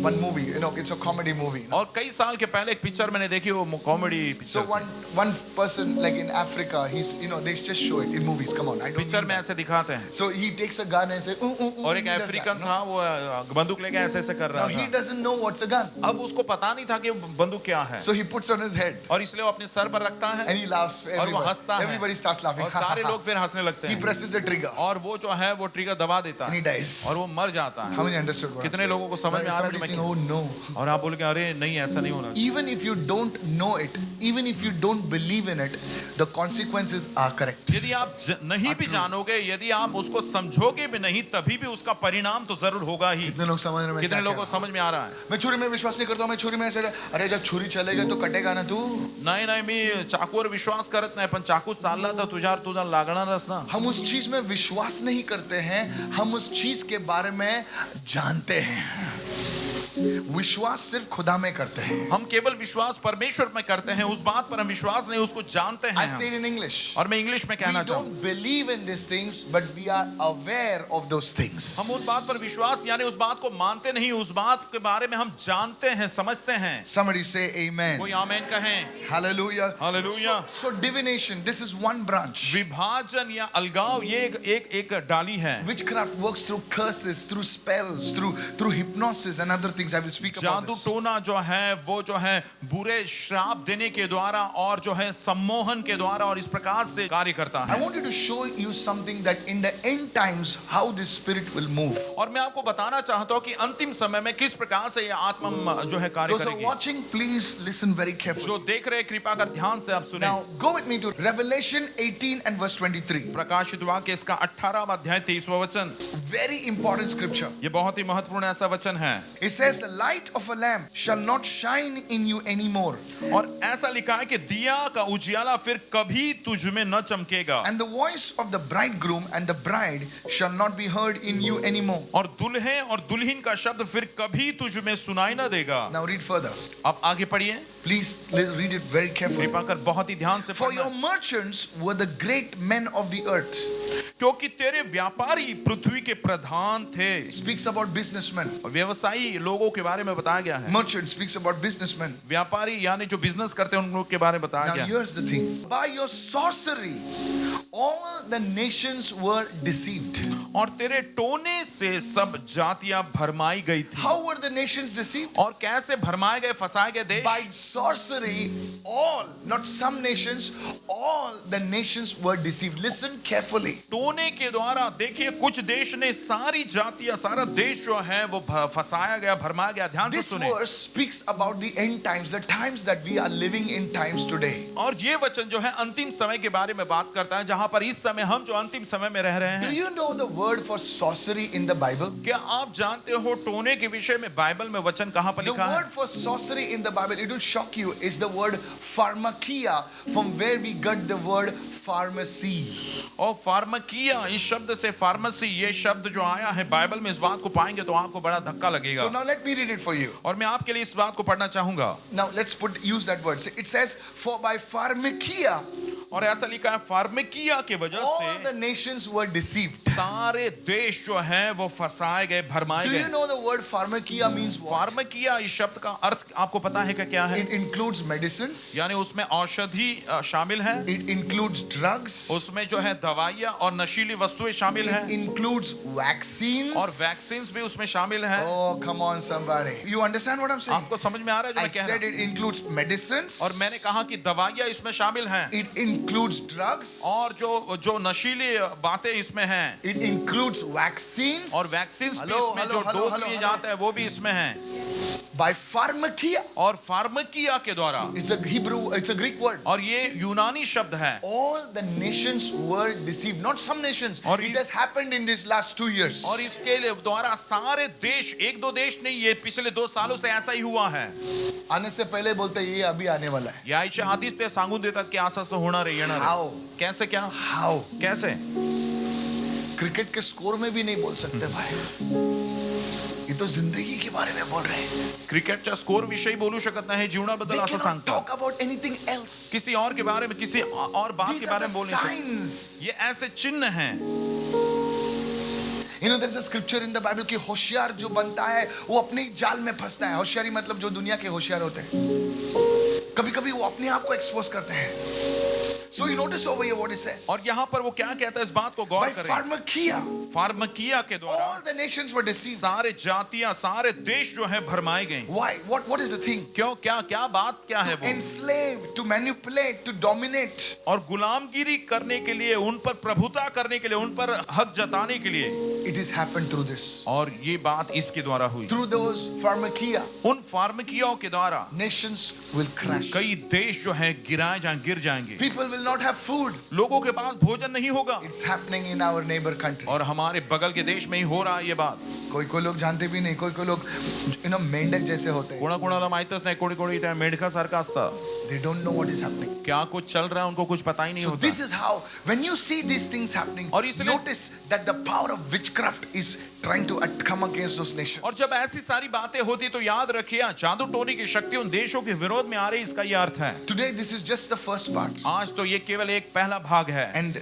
one movie. It's a comedy movie. और कई साल के पहले एक पिक्चर मैंने देखी, वो comedy So picture. one person, like in Africa, he's, they just show it in movies. Come on, I don't picture mean में that. ऐसे दिखाते हैं So he takes a gun and says, और एक अफ्रीकन था, वो बंदूक लेके ऐसे ऐसे कर Now रहा he था। doesn't know what's a gun. अब उसको पता नहीं था कि बंदूक क्या है, So he puts on his head और इसलिए वो अपने सर पर रखता है and he laughs. For और वो everybody. हंसता है Everybody starts laughing. और सारे लोग फिर हंसने लगते He हैं presses the trigger और वो जो है वो ट्रिगर दबा देता and he है dies. और वो मर जाता How है। many understood what I'm कितने saying? लोगों को समझ में आ रहा है Somebody कि saying, मैं oh no. और आप बोलोगे अरे नहीं ऐसा नहीं होना चाहिए। Even if you don't know it, even if you don't believe in it, the consequences are correct. यदि आप नहीं भी जानोगे, यदि आप उसको समझोगे भी नहीं, तभी भी उसका परिणाम तो जरूर होगा ही। कितने लोग समझ रहे हैं मैं कितने क्या लोगों कह को रहा हूं? समझ में आ रहा है? मैं छुरी में विश्वास नहीं करता हूं. मैं छुरी में ऐसे अरे जब छुरी चलेगा तो कटेगा ना तू. नाही मी चाकूवर विश्वास करत नाही, पण चाकू चालला तर तुझा लागणारच ना। हम उस चीज में विश्वास नहीं करते हैं, हम उस चीज के बारे में जानते हैं. विश्वास सिर्फ खुदा में करते हैं. हम केवल विश्वास परमेश्वर में करते हैं, उस बात पर हम विश्वास नहीं, उसको जानते हैं I say it in English. और मैं इंग्लिश में We कहना चाहूँ, don't believe in these things, but we are aware of those things. हम उस बात पर विश्वास यानी उस बात को मानते नहीं, उस बात के बारे में हम जानते हैं, समझते हैं। Somebody say amen. कोई आमीन कहें। Hallelujah. Hallelujah. So divination, this is one branch. विभाजन या अलगाव ये एक डाली है। Witchcraft works through curses, through spells, through hypnosis and other things. I will speak about जादू this. टोना जो है वो जो है बुरे श्राप देने के द्वारा और जो है सम्मोहन के द्वारा और इस प्रकार से कार्य करता I है। want you to show you something that in the end times how this spirit will move. और मैं आपको बताना चाहता हूँ कि अंतिम समय में किस प्रकार से ये आत्मा जो है कार्य Those who are करेगी। watching, please listen very carefully. जो देख रहे हैं, कृपा कर ध्यान से आप सुने। Now go with me to Revelation 18 and verse 23. प्रकाशित वाक्य इसका 18वां अध्याय 23वां वचन, Very important scripture. ये बहुत ही महत्वपूर्ण ऐसा वचन है। It says the light of a lamp shall not shine in you anymore, और ऐसा लिखा है कि दिया का उजियाला फिर कभी तुझ में न चमकेगा, and the voice of the bridegroom and the bride shall not be heard in you anymore. और दुल्हे और दुल्हन का शब्द फिर कभी तुझ में सुनाई न देगा। Now read further. अब आगे पढ़िए, Please read it very carefully. कृपा कर बहुत ही ध्यान से For your पढ़ना। merchants were the great men of the earth. क्योंकि तेरे व्यापारी पृथ्वी के प्रधान थे। Speaks about businessmen. व्यवसायी लोगों के बारे में बताया गया है। Merchant speaks about businessmen. व्यापारी यानी जो बिजनेस करते हैं उन लोगों के बारे में बताया Now गया है। here's the thing. By your sorcery, all the nations were deceived. और तेरे टोने से सब जातियां भरमाई गई थी। How were the nations deceived? और कैसे भरमाए गए, फंसाए गए देश? By sorcery, all, not some nations, all the nations were deceived. Listen carefully. टोने के द्वारा देखिए कुछ देश ने सारी जातियां, सारा देश जो है वो फंसाया गया, भरमाया गया। ध्यान से This सुने। verse speaks about the end times, the times that we are living in times today. और ये वचन जो है अंतिम समय के बारे में बात करता है, जहां पर इस समय हम जो अंतिम समय में रह रहे Do हैं। you know the word for sorcery in the Bible? क्या आप जानते हो टोने के विषय में बाइबल में वचन कहां पर The लिखा है? word for sorcery in the Bible, it will shock you, is the word pharmakia, from where we got the word pharmacy. और फार्मकिया, इस शब्द से फार्मेसी, ये शब्द जो आया है बाइबल में, इस बात को पाएंगे तो आपको बड़ा धक्का So लगेगा। now let me read it for you. और मैं आपके लिए इस बात को पढ़ना चाहूंगा। Now let's use that word. It says, for by pharmakia, और ऐसा लिखा है फार्मकिया के वजह all से the nations were deceived. सारे देश जो हैं वो फंसाए गए, भरमाए Do you गए। know the word pharmakia means what? फार्मकिया इस शब्द का अर्थ आपको पता है क्या है? It includes medicines. यानी उसमें औषधि शामिल है, It includes drugs. उसमें जो है दवाइयाँ और नशीली वस्तुएं शामिल हैं, It includes vaccines. और वैक्सीन्स भी उसमें शामिल हैं। Oh, come on, somebody. You understand what I'm saying? आपको समझ में आ रहा है जो I मैं कह said रहा it includes medicines. हूँ? और मैंने कहा कि दवाइयाँ इसमें शामिल हैं, It includes drugs. और जो नशीली बातें इसमें हैं, It includes vaccines. और वैक्सीन्स भी Hello, इसमें hello, जो hello, डोज hello, लिए hello. जाते हैं वो भी इसमें हैं। By pharmakia. और फार्मकिया के द्वारा, It's a Hebrew, it's a Greek word. और ये यूनानी शब्द है। All the nations were deceived. Not some nations. और It इस- has happened in these last 2 years. और इसके लिए द्वारा सारे देश, एक दो देश नहीं, ये पिछले 2 सालों से ऐसा ही हुआ है। आने से पहले बोलते ये अभी आने वाला है. यायच्या आधीच ते सांगून देतात की असं असं होणार आहे, येणार How? आहे। कैसे क्या? How? कैसे? क्रिकेट के स्कोर में भी नहीं बोल सकते भाई. ये तो जिंदगी के बारे में बोल रहे हैं. क्रिकेटच्या स्कोर विषयी बोलू शकत नाही, They जीवनाबद्दल असं cannot सांगतात। talk about anything else. किसी और के बारे में, किसी और बात के These are बारे the में बोल नहीं सकते। signs. ये ऐसे चिन्ह हैं। You know, there's a scripture in the Bible कि होशियार जो बनता है वो अपने ही जाल में फंसता है. होशियारी मतलब जो दुनिया के होशियार होते हैं, कभी-कभी वो अपने आप को एक्सपोज करते हैं. So you notice over here what it says. और यहाँ पर वो क्या कहता है, इस बात को गौर By करें। pharmakia, फार्मकिया के द्वारा all the nations were deceived. सारे जातियां, सारे देश जो है भरमाए गए। Why? What is the thing? क्यों? क्या क्या बात क्या है To वो? enslave, to manipulate, to dominate. और गुलामगिरी करने के लिए, उन पर प्रभुता करने के लिए, उन पर हक जताने के लिए। It has happened through this. और ये बात इसके द्वारा हुई। Through those pharmakia, उन फार्मकियाओं के द्वारा nations will crash. कई देश जो है गिर जाएंगे। People will not have food. लोगों के पास भोजन नहीं होगा। It's happening in our neighbor country. और हमारे बगल के देश में ही हो रहा है ये बात। कोई लोग जानते भी नहीं, कोई लोग मेंढक जैसे होते हैं. कोणाकोणाला माहितच नाही, कोणी त्या मेंढकासारखं असतं। They don't know what is happening. क्या कुछ चल रहा है उनको कुछ पता ही नहीं So होता। this is how, when you see these things happening, और इसलिए- notice that the power of witchcraft is trying to come against those nations. और जब ऐसी सारी बातें होती तो याद रखिए, जादू टोने की शक्ति उन देशों के विरोध में आ रही, इसका ये अर्थ है। Today this is just the first part. आज तो ये केवल एक पहला भाग है। And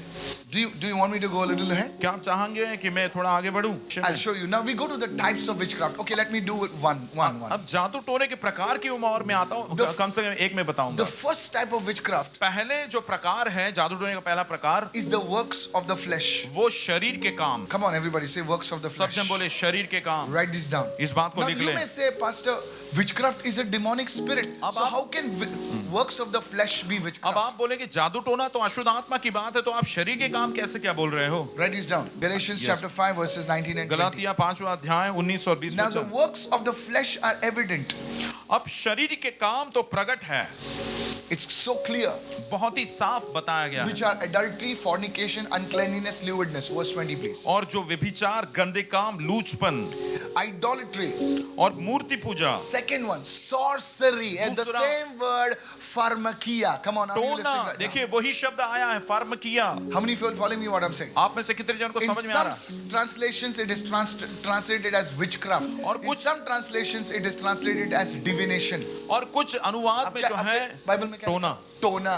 do you want me to go a little ahead? क्या आप चाहेंगे कि मैं थोड़ा आगे बढ़ूं? I'll show you. Now we go to the types of witchcraft. Okay, let me do it one. अब जादू टोने के प्रकार की और मैं आता हूँ, The- कम से कम एक में बताऊंगा। The first type of witchcraft पहले जो प्रकार है जादू टोने का पहला प्रकार, is the works of the flesh. वो शरीर के काम। Come on, everybody, say works of the सब flesh. जन बोले शरीर के काम। Write this down. इस बात को Now लिख you लें। may say, Pastor, witchcraft is a demonic spirit. अब So आप- how can works of the flesh be अब witchcraft? आप बोलेंगे जादू टोना तो अशुद्ध आत्मा की बात है, तो आप शरीर के काम कैसे क्या बोल रहे हो? Write this down. Galatians Yes. chapter 5 verses 19 and 20. Galatia 5वां अध्याय 19 और 20 Now the वचन। works of the flesh are evident. अब शरीर के काम तो प्रकट है, It's so clear. बहुत ही साफ बताया गया Which है। are adultery, fornication, uncleanness, lewdness. Verse 20 please. और जो व्यभिचार, गंदे काम, लूचपन Idolatry. और मूर्ति पूजा, Second one, sorcery. And the दूसरा- same word, pharmakia. Come on, are you टोना, listening right now? देखिए वही शब्द आया है, फार्मकिया। How many of you are following me what I'm saying? आप में से कितने जन को In समझ में आ some रहा है? translations it is translated as witchcraft. और In कुछ- some translations it is translated as divination. और कुछ अनुवाद में जो है बाइबल में क्या टोना, टोना.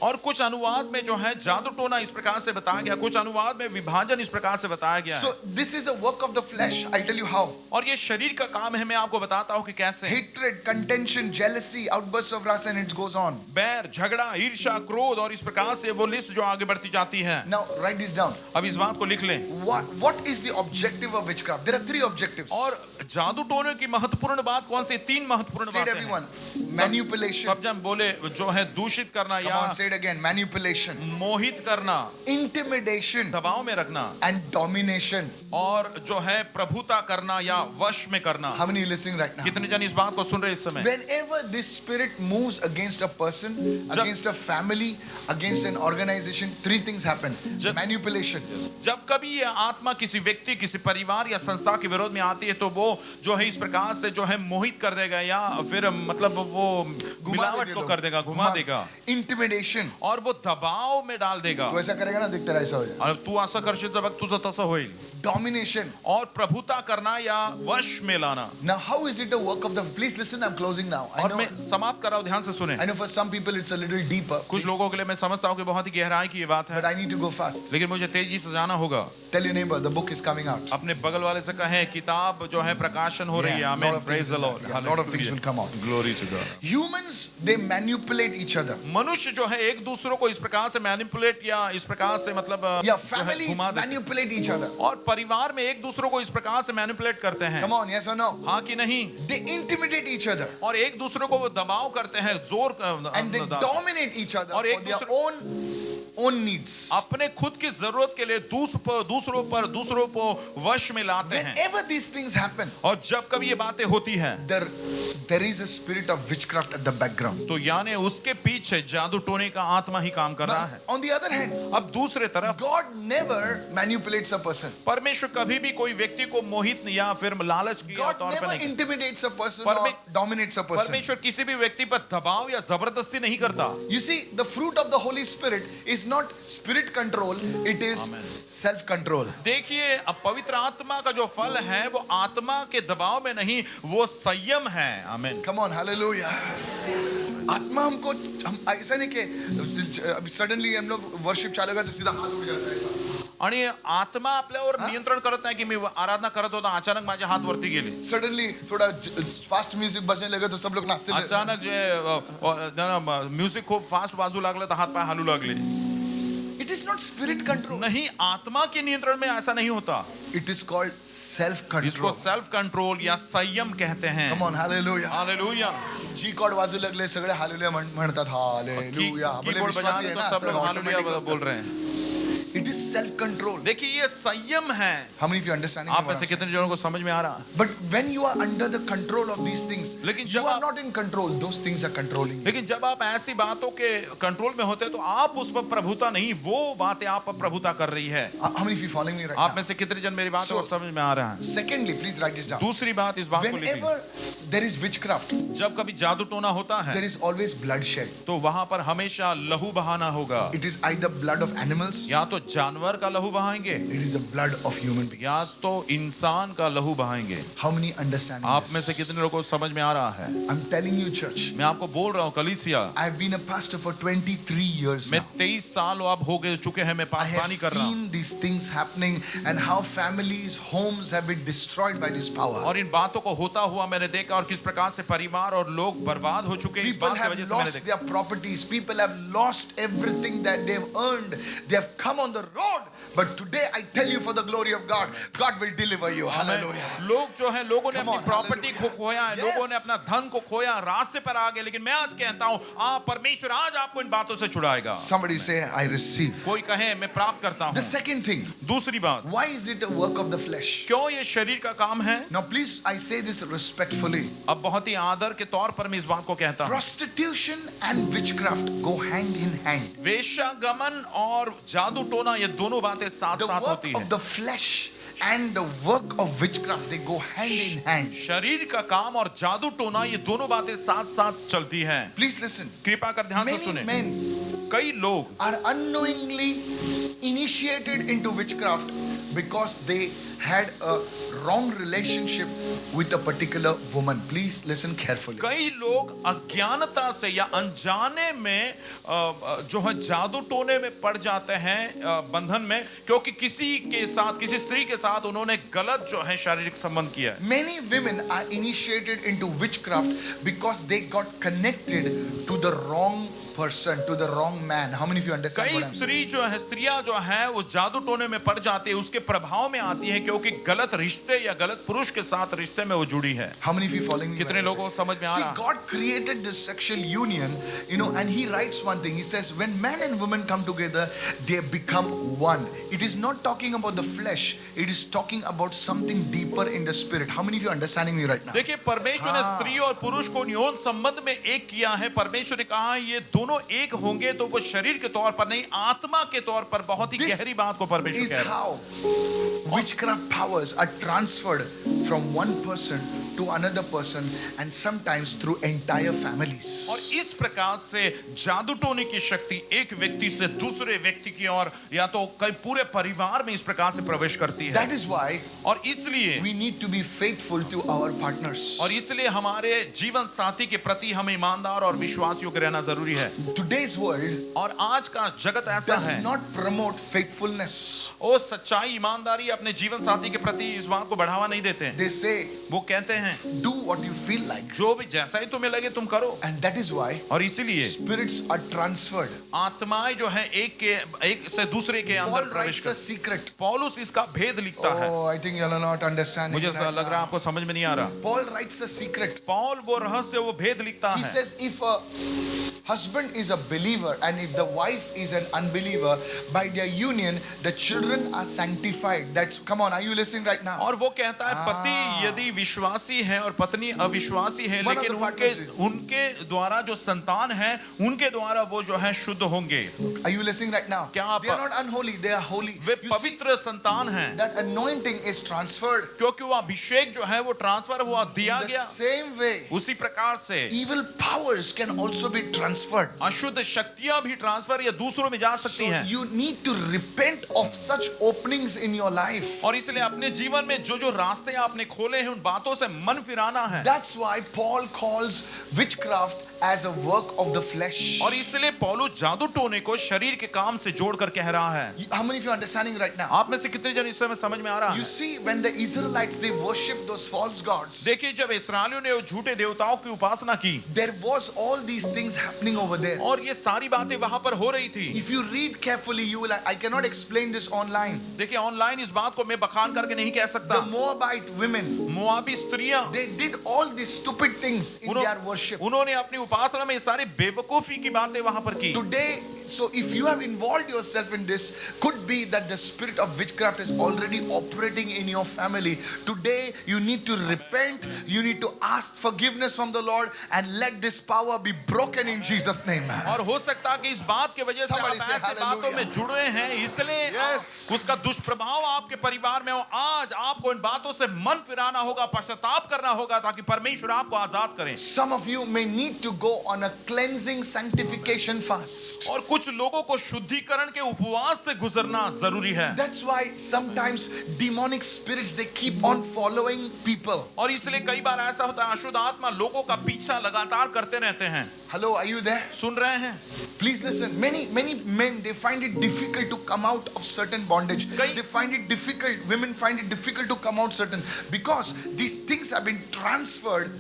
और कुछ अनुवाद में जो है जादू टोना इस प्रकार से बताया गया, कुछ अनुवाद में विभाजन इस प्रकार से बताया गया है. So this is a work of the flesh. I'll tell you how. और ये शरीर का काम है, मैं आपको बताता हूँ कि कैसे. Hatred, contention, jealousy, outbursts of wrath, and it goes on. बैर, झगड़ा, ईर्ष्या, क्रोध, और इस प्रकार से वो लिस्ट जो आगे बढ़ती जाती है. Now write this down. अब इस बात को लिख लें. What is the objective of witchcraft? There are three objectives. और जादू टोने की महत्वपूर्ण बात कौन सी? तीन महत्वपूर्ण Say it बातें everyone. हैं. Manipulation. सब जन बोले जो है दूषित करना Come या on, say it again. Manipulation, मोहित करना, intimidation, दबाव में रखना, and domination. और जो है प्रभुता करना या वश में करना. How many are listening right now? कितने जन इस बात को सुन रहे इस समय? Whenever this spirit moves against a person, against a family, against an organization, three things happen. Manipulation. जब कभी ये आत्मा किसी व्यक्ति, किसी परिवार या संस्था के विरोध में आती है तो वो जो है इस प्रकार से जो है मोहित कर देगा या फिर मतलब वो मिलावट को कर देगा, घुमा देगा. Intimidation. और वो दबाव में डाल देगा. तू ऐसा करेगा ना, देख तेरा ऐसा हो जाएगा. और तू असं करशील तर बघ तुझं तसं होईल. Domination. और प्रभुता करना या वश में लाना. Now, how is it a work of the? Please listen. I'm closing now. I और know. मैं समाप्त कर रहा हूं, ध्यान से सुने. I know for some people it's a little deeper. कुछ Please. लोगों के लिए मैं समझता हूं कि बहुत ही गहराई की ये बात है, But I need to go fast. लेकिन मुझे तेजी से जाना होगा. Tell your neighbor the book is coming out. अपने बगल वाले से कहें किताब जो है प्रकाशन हो रही है. Yeah, आमीन. lot of Praise things the will- Lord. yeah, lot of things will come out. Glory to God. Humans, they manipulate each other. मनुष्य जो है एक दूसरों को इस प्रकार से मैनिपुलेट या इस प्रकार से मतलब Yeah, जो है families घुमा देते हैं. manipulate each other. और परिवार में एक दूसरों को इस प्रकार से मैनिपुलेट करते हैं. Come on, yes or no? हाँ कि नहीं? They intimidate each other और एक दूसरों को वो दबाव करते हैं, जोर and they dominate each other और for एक their own needs. अपने खुद की जरूरत के लिए दूसरों को वश में लाते हैं. Whenever these things happen, और जब कभी ये बातें होती हैं there is a spirit of witchcraft at the background. तो यानी उसके पीछे जादू टोने का आत्मा ही काम कर रहा है. On the other hand, अब दूसरे तरफ God never manipulates a person. परमेश्वर कभी भी कोई व्यक्ति को मोहित या फिर लालच के God तौर पर never नहीं. intimidates a person or dominates a person. परमेश्वर किसी भी व्यक्ति पर दबाव या जबरदस्ती नहीं करता. You see, the fruit of the Holy Spirit is not spirit control, it is self control. देखिए, अब पवित्र आत्मा का जो फल है वो आत्मा के दबाव में नहीं, वो संयम है. आमीन. Come on, hallelujah. आत्मा हमको हम ऐसा नहीं कि अभी सडनली हम लोग वर्शिप चालू तो सीधा हाथ उठ जाता है ऐसा. आणि आत्मा आपल्यावर नियंत्रण करत नाही की मी आराधना करत होता, अचानक माझे हात वरती गेले. सडनली थोड़ा फास्ट म्यूजिक बजने लगे तो सब लोग नाचते लगे. अचानक जे म्युझिक खूप फास्ट वाजू लागलं तर हात पाय हालू लागले. It is not spirit control. नहीं, आत्मा के नियंत्रण में ऐसा नहीं होता. It is called self control. इसको सेल्फ कंट्रोल या संयम कहते हैं. Come on, hallelujah. Hallelujah. Ji cord वाजू लागले सगळे हालेलुया म्हणतात. हालेलुया. कीबोर्ड बजा रहे तो सब लोग हालेलुया बोल रहे हैं. It is self control. देखिए, ये संयम है. How many of you understanding? आप में से कितने जनों को समझ में आ रहा है? But when you are under the control of these things, लेकिन you जब are आप- not in control. Those things are controlling you. लेकिन जब आप ऐसी बातों के कंट्रोल में होते हैं तो आप उस पर प्रभुता नहीं, वो बातें आप पर प्रभुता कर रही है. How many of you following me right आप now? में से कितने जन मेरी बातों को So- समझ में आ रहा है? Secondly, please write this down. दूसरी बात, इस बात को लिखिए. Whenever there is witchcraft, जब कभी जादू टोना होता है there is always bloodshed. तो वहां पर हमेशा लहू बहाना होगा. It is either blood of animals, या तो जानवर का लहू बहाएंगे it is the blood of human beings. या तो इंसान का लहू बहाएंगे. How many understand आप this? में से कितने लोगों को समझ में आ रहा है? I'm telling you, church. मैं आपको बोल रहा हूँ कलीसिया, I've been a pastor for 23 years मैं now. 23 साल अब हो गए चुके हैं, मैं I have पानी कर रहा हूँ. seen these things happening and how families, homes have been destroyed by this power. और इन बातों को होता हुआ मैंने देखा और किस प्रकार से परिवार और लोग बर्बाद हो चुके हैं इस People बात की have वजह से मैंने lost देखा. their properties. People have lost everything that they've earned. They have come on the road. But today I tell you, for the glory of God, God will deliver you. Hallelujah. लोग जो है, लोगों ने Come अपनी on, property को hallelujah. खोया है, Yes. लोगों ने अपना धन को खोया, रास्ते पर आ गए. लेकिन मैं आज कहता हूँ, आप परमेश्वर आज आपको इन बातों से छुड़ाएगा. Somebody say, I receive. कोई कहे मैं प्राप्त करता The हूँ. second thing, दूसरी बात, why is it a work of the flesh? क्यों ये शरीर का काम है? Now please, I say this respectfully. अब बहुत ही आदर के तौर पर मैं इस बात को कहता हूँ. Prostitution and witchcraft go hand in hand. वेश्यागमन और जादू टोना, ये दोनों बातें साथ The साथ work होती of है. the flesh and the work of witchcraft, they go hand in hand. शरीर का काम और जादू टोना, ये दोनों बातें साथ साथ चलती हैं. Please listen. कृपा कर ध्यान से Many सुने. men कई लोग are unknowingly initiated into witchcraft because they had a wrong relationship with a particular woman. Please listen carefully. कई लोग अज्ञानता से या अनजाने में जो है जादू टोने में पड़ जाते हैं बंधन में, क्योंकि किसी के साथ, किसी स्त्री के साथ उन्होंने गलत जो है शारीरिक संबंध किया है। Many women are initiated into witchcraft because they got connected to the wrong person, to the wrong man. How many of you understand कई what I'm saying? स्त्रियां जो है वो जादू टोने में पड़ जाती है, उसके प्रभाव में आती है, क्योंकि गलत रिश्ते या गलत पुरुष के साथ रिश्ते में वो जुड़ी है। How many of you following me? कितने लोगों को समझ में आ See, रहा? God created this sexual union, and He writes one thing. He says, when man and woman come together, they become one. It is not talking about the flesh. It is talking about something deeper in the spirit. How many of you are understanding me right now? देखिए, परमेश्वर ने स्त्री और पुरुष को यौन संबंध में एक किया है। परमेश्वर ने कहा ये दोनों एक होंगे, तो वो शरीर के तौर पर नहीं, आत्मा के तौर पर। बहुत ही गहरी बात को परमेश्वर This कह is रहा है। how witchcraft powers are transferred from one person to another person, and sometimes through entire families. और इस प्रकार से जादू टोने की शक्ति एक व्यक्ति से दूसरे व्यक्ति की ओर, या तो कई पूरे परिवार में इस प्रकार से प्रवेश करती है। That is why और इसलिए we need to be faithful to our partners. और इसलिए हमारे जीवन साथी के प्रति हमें ईमानदार और विश्वास योग्य रहना जरूरी है। Today's world और आज का जगत ऐसा does है, not promote faithfulness. वो सच्चाई, ईमानदारी अपने जीवन साथी के प्रति इस बात को बढ़ावा नहीं देते हैं। They say, वो कहते हैं do what you feel like. जो भी जैसा ही तुम्हें लगे तुम करो। And that is why और इसीलिए spirits are transferred. आत्माएं जो है एक से दूसरे के अंदर Paul प्रवेश writes a करती। secret. पौलुस इसका भेद लिखता है। Oh, I think you are not understanding. मुझे right लग रहा है now. आपको समझ में नहीं आ रहा। Paul writes a secret. Paul वो रहस्य, वो भेद लिखता He है। says, if a husband is a believer and if the wife is an unbeliever, by their union the children are sanctified. That's, come on, are you listening right now? और वो कहता है पति यदि विश्वासी है और पत्नी अविश्वासी है, One of लेकिन the partners उनके द्वारा जो संतान है, उनके द्वारा वो जो है शुद्ध होंगे। Are you listening right now? क्या आप- They are not unholy, they are holy. Way You see, पवित्र संतान हैं, that anointing is transferred. क्योंकि वो अभिषेक जो है वो ट्रांसफर हुआ, दिया The गया। same way, उसी प्रकार से evil powers can also be transferred. अशुद्ध शक्तियां भी ट्रांसफर या दूसरों में जा सकती So हैं। you need to repent of such openings in your life. और इसलिए अपने जीवन में जो जो रास्ते आपने खोले हैं, उन बातों से मन फिराना है। That's why Paul calls witchcraft as a work of the flesh. और इसलिए पौलुस जादू टोने को शरीर के काम से जोड़कर कह रहा है। How many of you are understanding right now? आप में से कितने जन इस समय समझ में आ रहा You है? see, when the Israelites, they worship those false gods, देखिए, जब इस्राएलियों ने वो झूठे देवताओं की उपासना की there was all these things happening over there. और ये सारी बातें वहां पर हो रही थी। If you read carefully, you will. I cannot explain this online. देखिए, ऑनलाइन इस बात को मैं बखान करके नहीं कह सकता। The Moabite women, मोआबी स्त्रियां, they did all these stupid things in their worship. उन्होंने अपनी उपासना में ये सारी बेवकूफी की बातें वहां पर की। Today, so if you have involved yourself in this, could be that the spirit of witchcraft is already operating in your family. Today, you need to repent, you need to ask forgiveness from the Lord, and let this power be broken in Jesus' name. और हो सकता है कि इस बात की वजह से Somebody आप say ऐसे बातों hallelujah. में जुड़ रहे हैं, इसलिए Yes. उसका दुष्प्रभाव आपके परिवार में हो। आज आपको इन बातों से मन फिराना होगा, पश्चाताप करना होगा, ताकि परमेश्वर आपको आजाद करें। Some of you may need to go on a cleansing sanctification fast. और कुछ लोगों को शुद्धिकरण के उपवास से गुजरना जरूरी है। That's why sometimes demonic spirits, they keep on following people. और इसलिए कई बार ऐसा होता है, अशुद्ध आत्मा लोगों का पीछा लगातार करते रहते हैं। Hello, are you there? सुन रहे हैं? Please listen. Many men, they find it difficult to come out of certain bondage. Kai- They find it difficult. Women find it difficult to come out certain, because these things have been transferred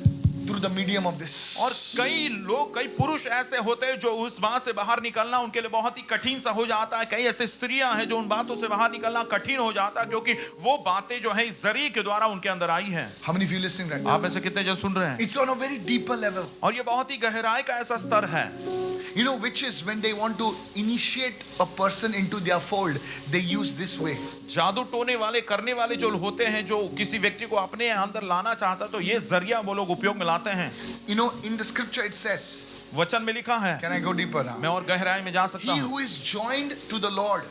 through the medium of this. और कई लोग, कई पुरुष ऐसे होते हैं जो उस बात से बाहर निकलना उनके लिए बहुत ही कठिन सा हो जाता है। कई ऐसे स्त्रियां हैं जो उन बातों से बाहर निकलना कठिन हो जाता है, क्योंकि वो बातें जो है इस जरिए के द्वारा उनके अंदर आई हैं। How many of you listening right now? आप में से कितने जन सुन रहे हैं? It's on a very deeper level. और ये बहुत ही गहराई का ऐसा स्तर है। You know, which is when they want to initiate a person into their fold, they use this way. जादू टोने वाले, करने वाले जो होते हैं, जो किसी व्यक्ति को अपने अंदर लाना चाहता है, तो ये जरिया वो लोग उपयोग में लाते हैं। You know, in the scripture it says, वचन में लिखा है, can I go deeper now? मैं और गहराई में जा सकता He हूँ, who is joined to the Lord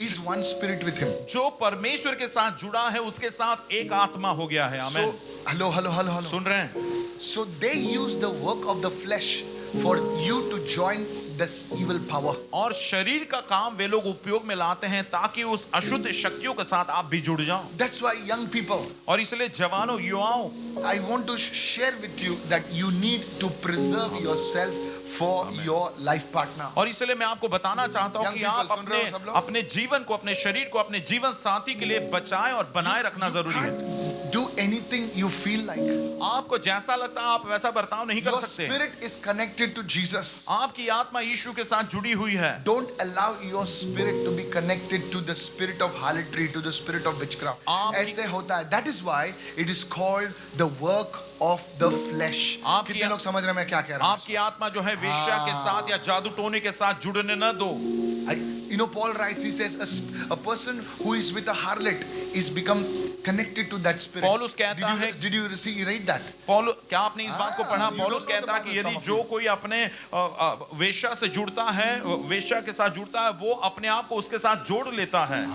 is one spirit with him. जो परमेश्वर के साथ जुड़ा है उसके साथ एक आत्मा हो गया है। आमीन। So, hello. सुन रहे हैं? So they use the work of the flesh for you to join this evil power. और शरीर का काम वे लोग उपयोग में लाते हैं ताकि उस अशुद्ध शक्तियों के साथ आप भी जुड़ जाओ। That's why young people, और इसलिए जवानों युवाओं, I want to share with you that you need to preserve yourself for your life partner. और इसलिए मैं आपको बताना चाहता हूं Young कि people, आप सुन रहे हो सब लोग? अपने जीवन को, अपने शरीर को, अपने जीवन साथी के लिए बचाएं और बनाए रखना जरूरी है। Can't do anything you feel like. आपको जैसा लगता है आप वैसा बर्ताव नहीं कर Your सकते। spirit is connected to Jesus. आपकी आत्मा यीशु के साथ जुड़ी हुई है। Don't allow your spirit to be connected to the spirit of harlotry, to the spirit of witchcraft. ऐसे होता है. That is why it is called the work of the flesh. कितने लोग समझ रहे हैं मैं क्या कह रहा हूँ? आपकी आत्मा जो है वेश्या के साथ या जादू टोने के साथ जुड़ने न दो। You know, Paul writes, he says, a person who is with a harlot is become connected to that spirit. पौलुस कहता है, Did you read that? पौलुस, क्या आपने इस बात को पढ़ा? you पौलुस don't know the कहता है कि Bible, यदि some of जो you. कोई अपने वेश्या से जुड़ता है, वेश्या के साथ जुड़ता है, वो अपने आप को उसके साथ जोड़ लेता है।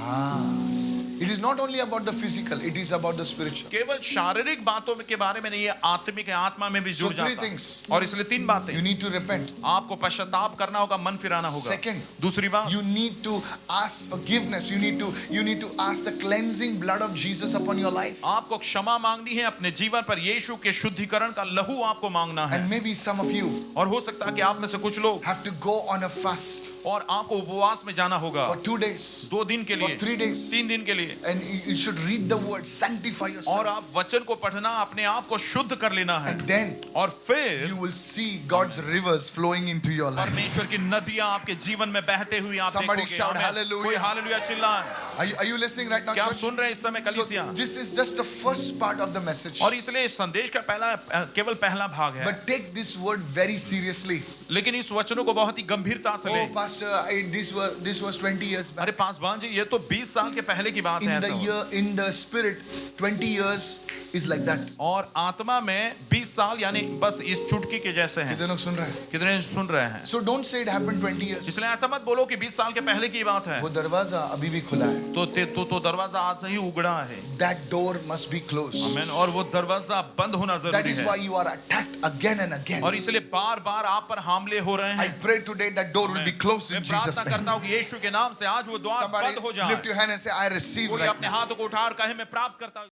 It is not only about the physical, it is about the spiritual. केवल शारीरिक बातों के बारे में नहीं, ये आत्मिक है, आत्मा में भी जुड़ So three जाता है। things. और इसलिए तीन बातें, You need to repent. आपको पश्चाताप करना होगा, मन फिराना होगा। Second, दूसरी बात, you need to ask forgiveness. You need to ask the cleansing blood of Jesus upon your life. आपको क्षमा मांगनी है, अपने जीवन पर यीशु के शुद्धिकरण का लहू आपको मांगना है। And maybe some of you और हो सकता है कि आप में से कुछ लोग, have to go on a fast और आपको उपवास में जाना होगा for 2 days, 2 दिन के for लिए, 3 days. 3 दिन के लिए, And you should read the word, sanctify और yourself. आप वचन को पढ़ना, अपने आप को शुद्ध कर लेना है। And then और फिर you will see God's rivers flowing into your life. परमेश्वर की नदियां आपके जीवन में बहते हुए आप Somebody देखोगे। shout आमीन। hallelujah. कोई hallelujah चिल्लाएं। Are you listening right now, क्या आप church? सुन रहे हैं इस समय कलीसिया? So this is just the first part of the message. और इसलिए इस संदेश का केवल पहला भाग है, But take this word very seriously. लेकिन इस वचनों को बहुत ही गंभीरता से Oh, ले। Pastor, this was 20 years back. अरे पासवान जी, ये तो 20 साल के पहले की बात है। In the spirit, 20 years is like that. और आत्मा में 20 साल यानी बस इस चुटकी के जैसे हैं। कितने लोग सुन रहे हैं? कितने सुन रहे हैं? So don't say it happened 20 years. इसलिए ऐसा मत बोलो कि 20 साल के पहले की बात है। वो दरवाजा अभी भी खुला है. तो दरवाजा आज से ही उगड़ा है। That door must be closed. आमीन। और वो दरवाजा बंद होना That जरूरी is why है। you are attacked again and again. और इसलिए बार-बार आप पर हमले हो रहे I हैं। pray today that door will be closed in मैं Jesus' प्रार्थना name. करता हूँ कि यीशु के नाम से आज वो द्वार Somebody बंद हो lift जाए। your hand and say, I receive कोई right अपने now. हाथों को उठाकर कहे मैं प्राप्त करता हूँ।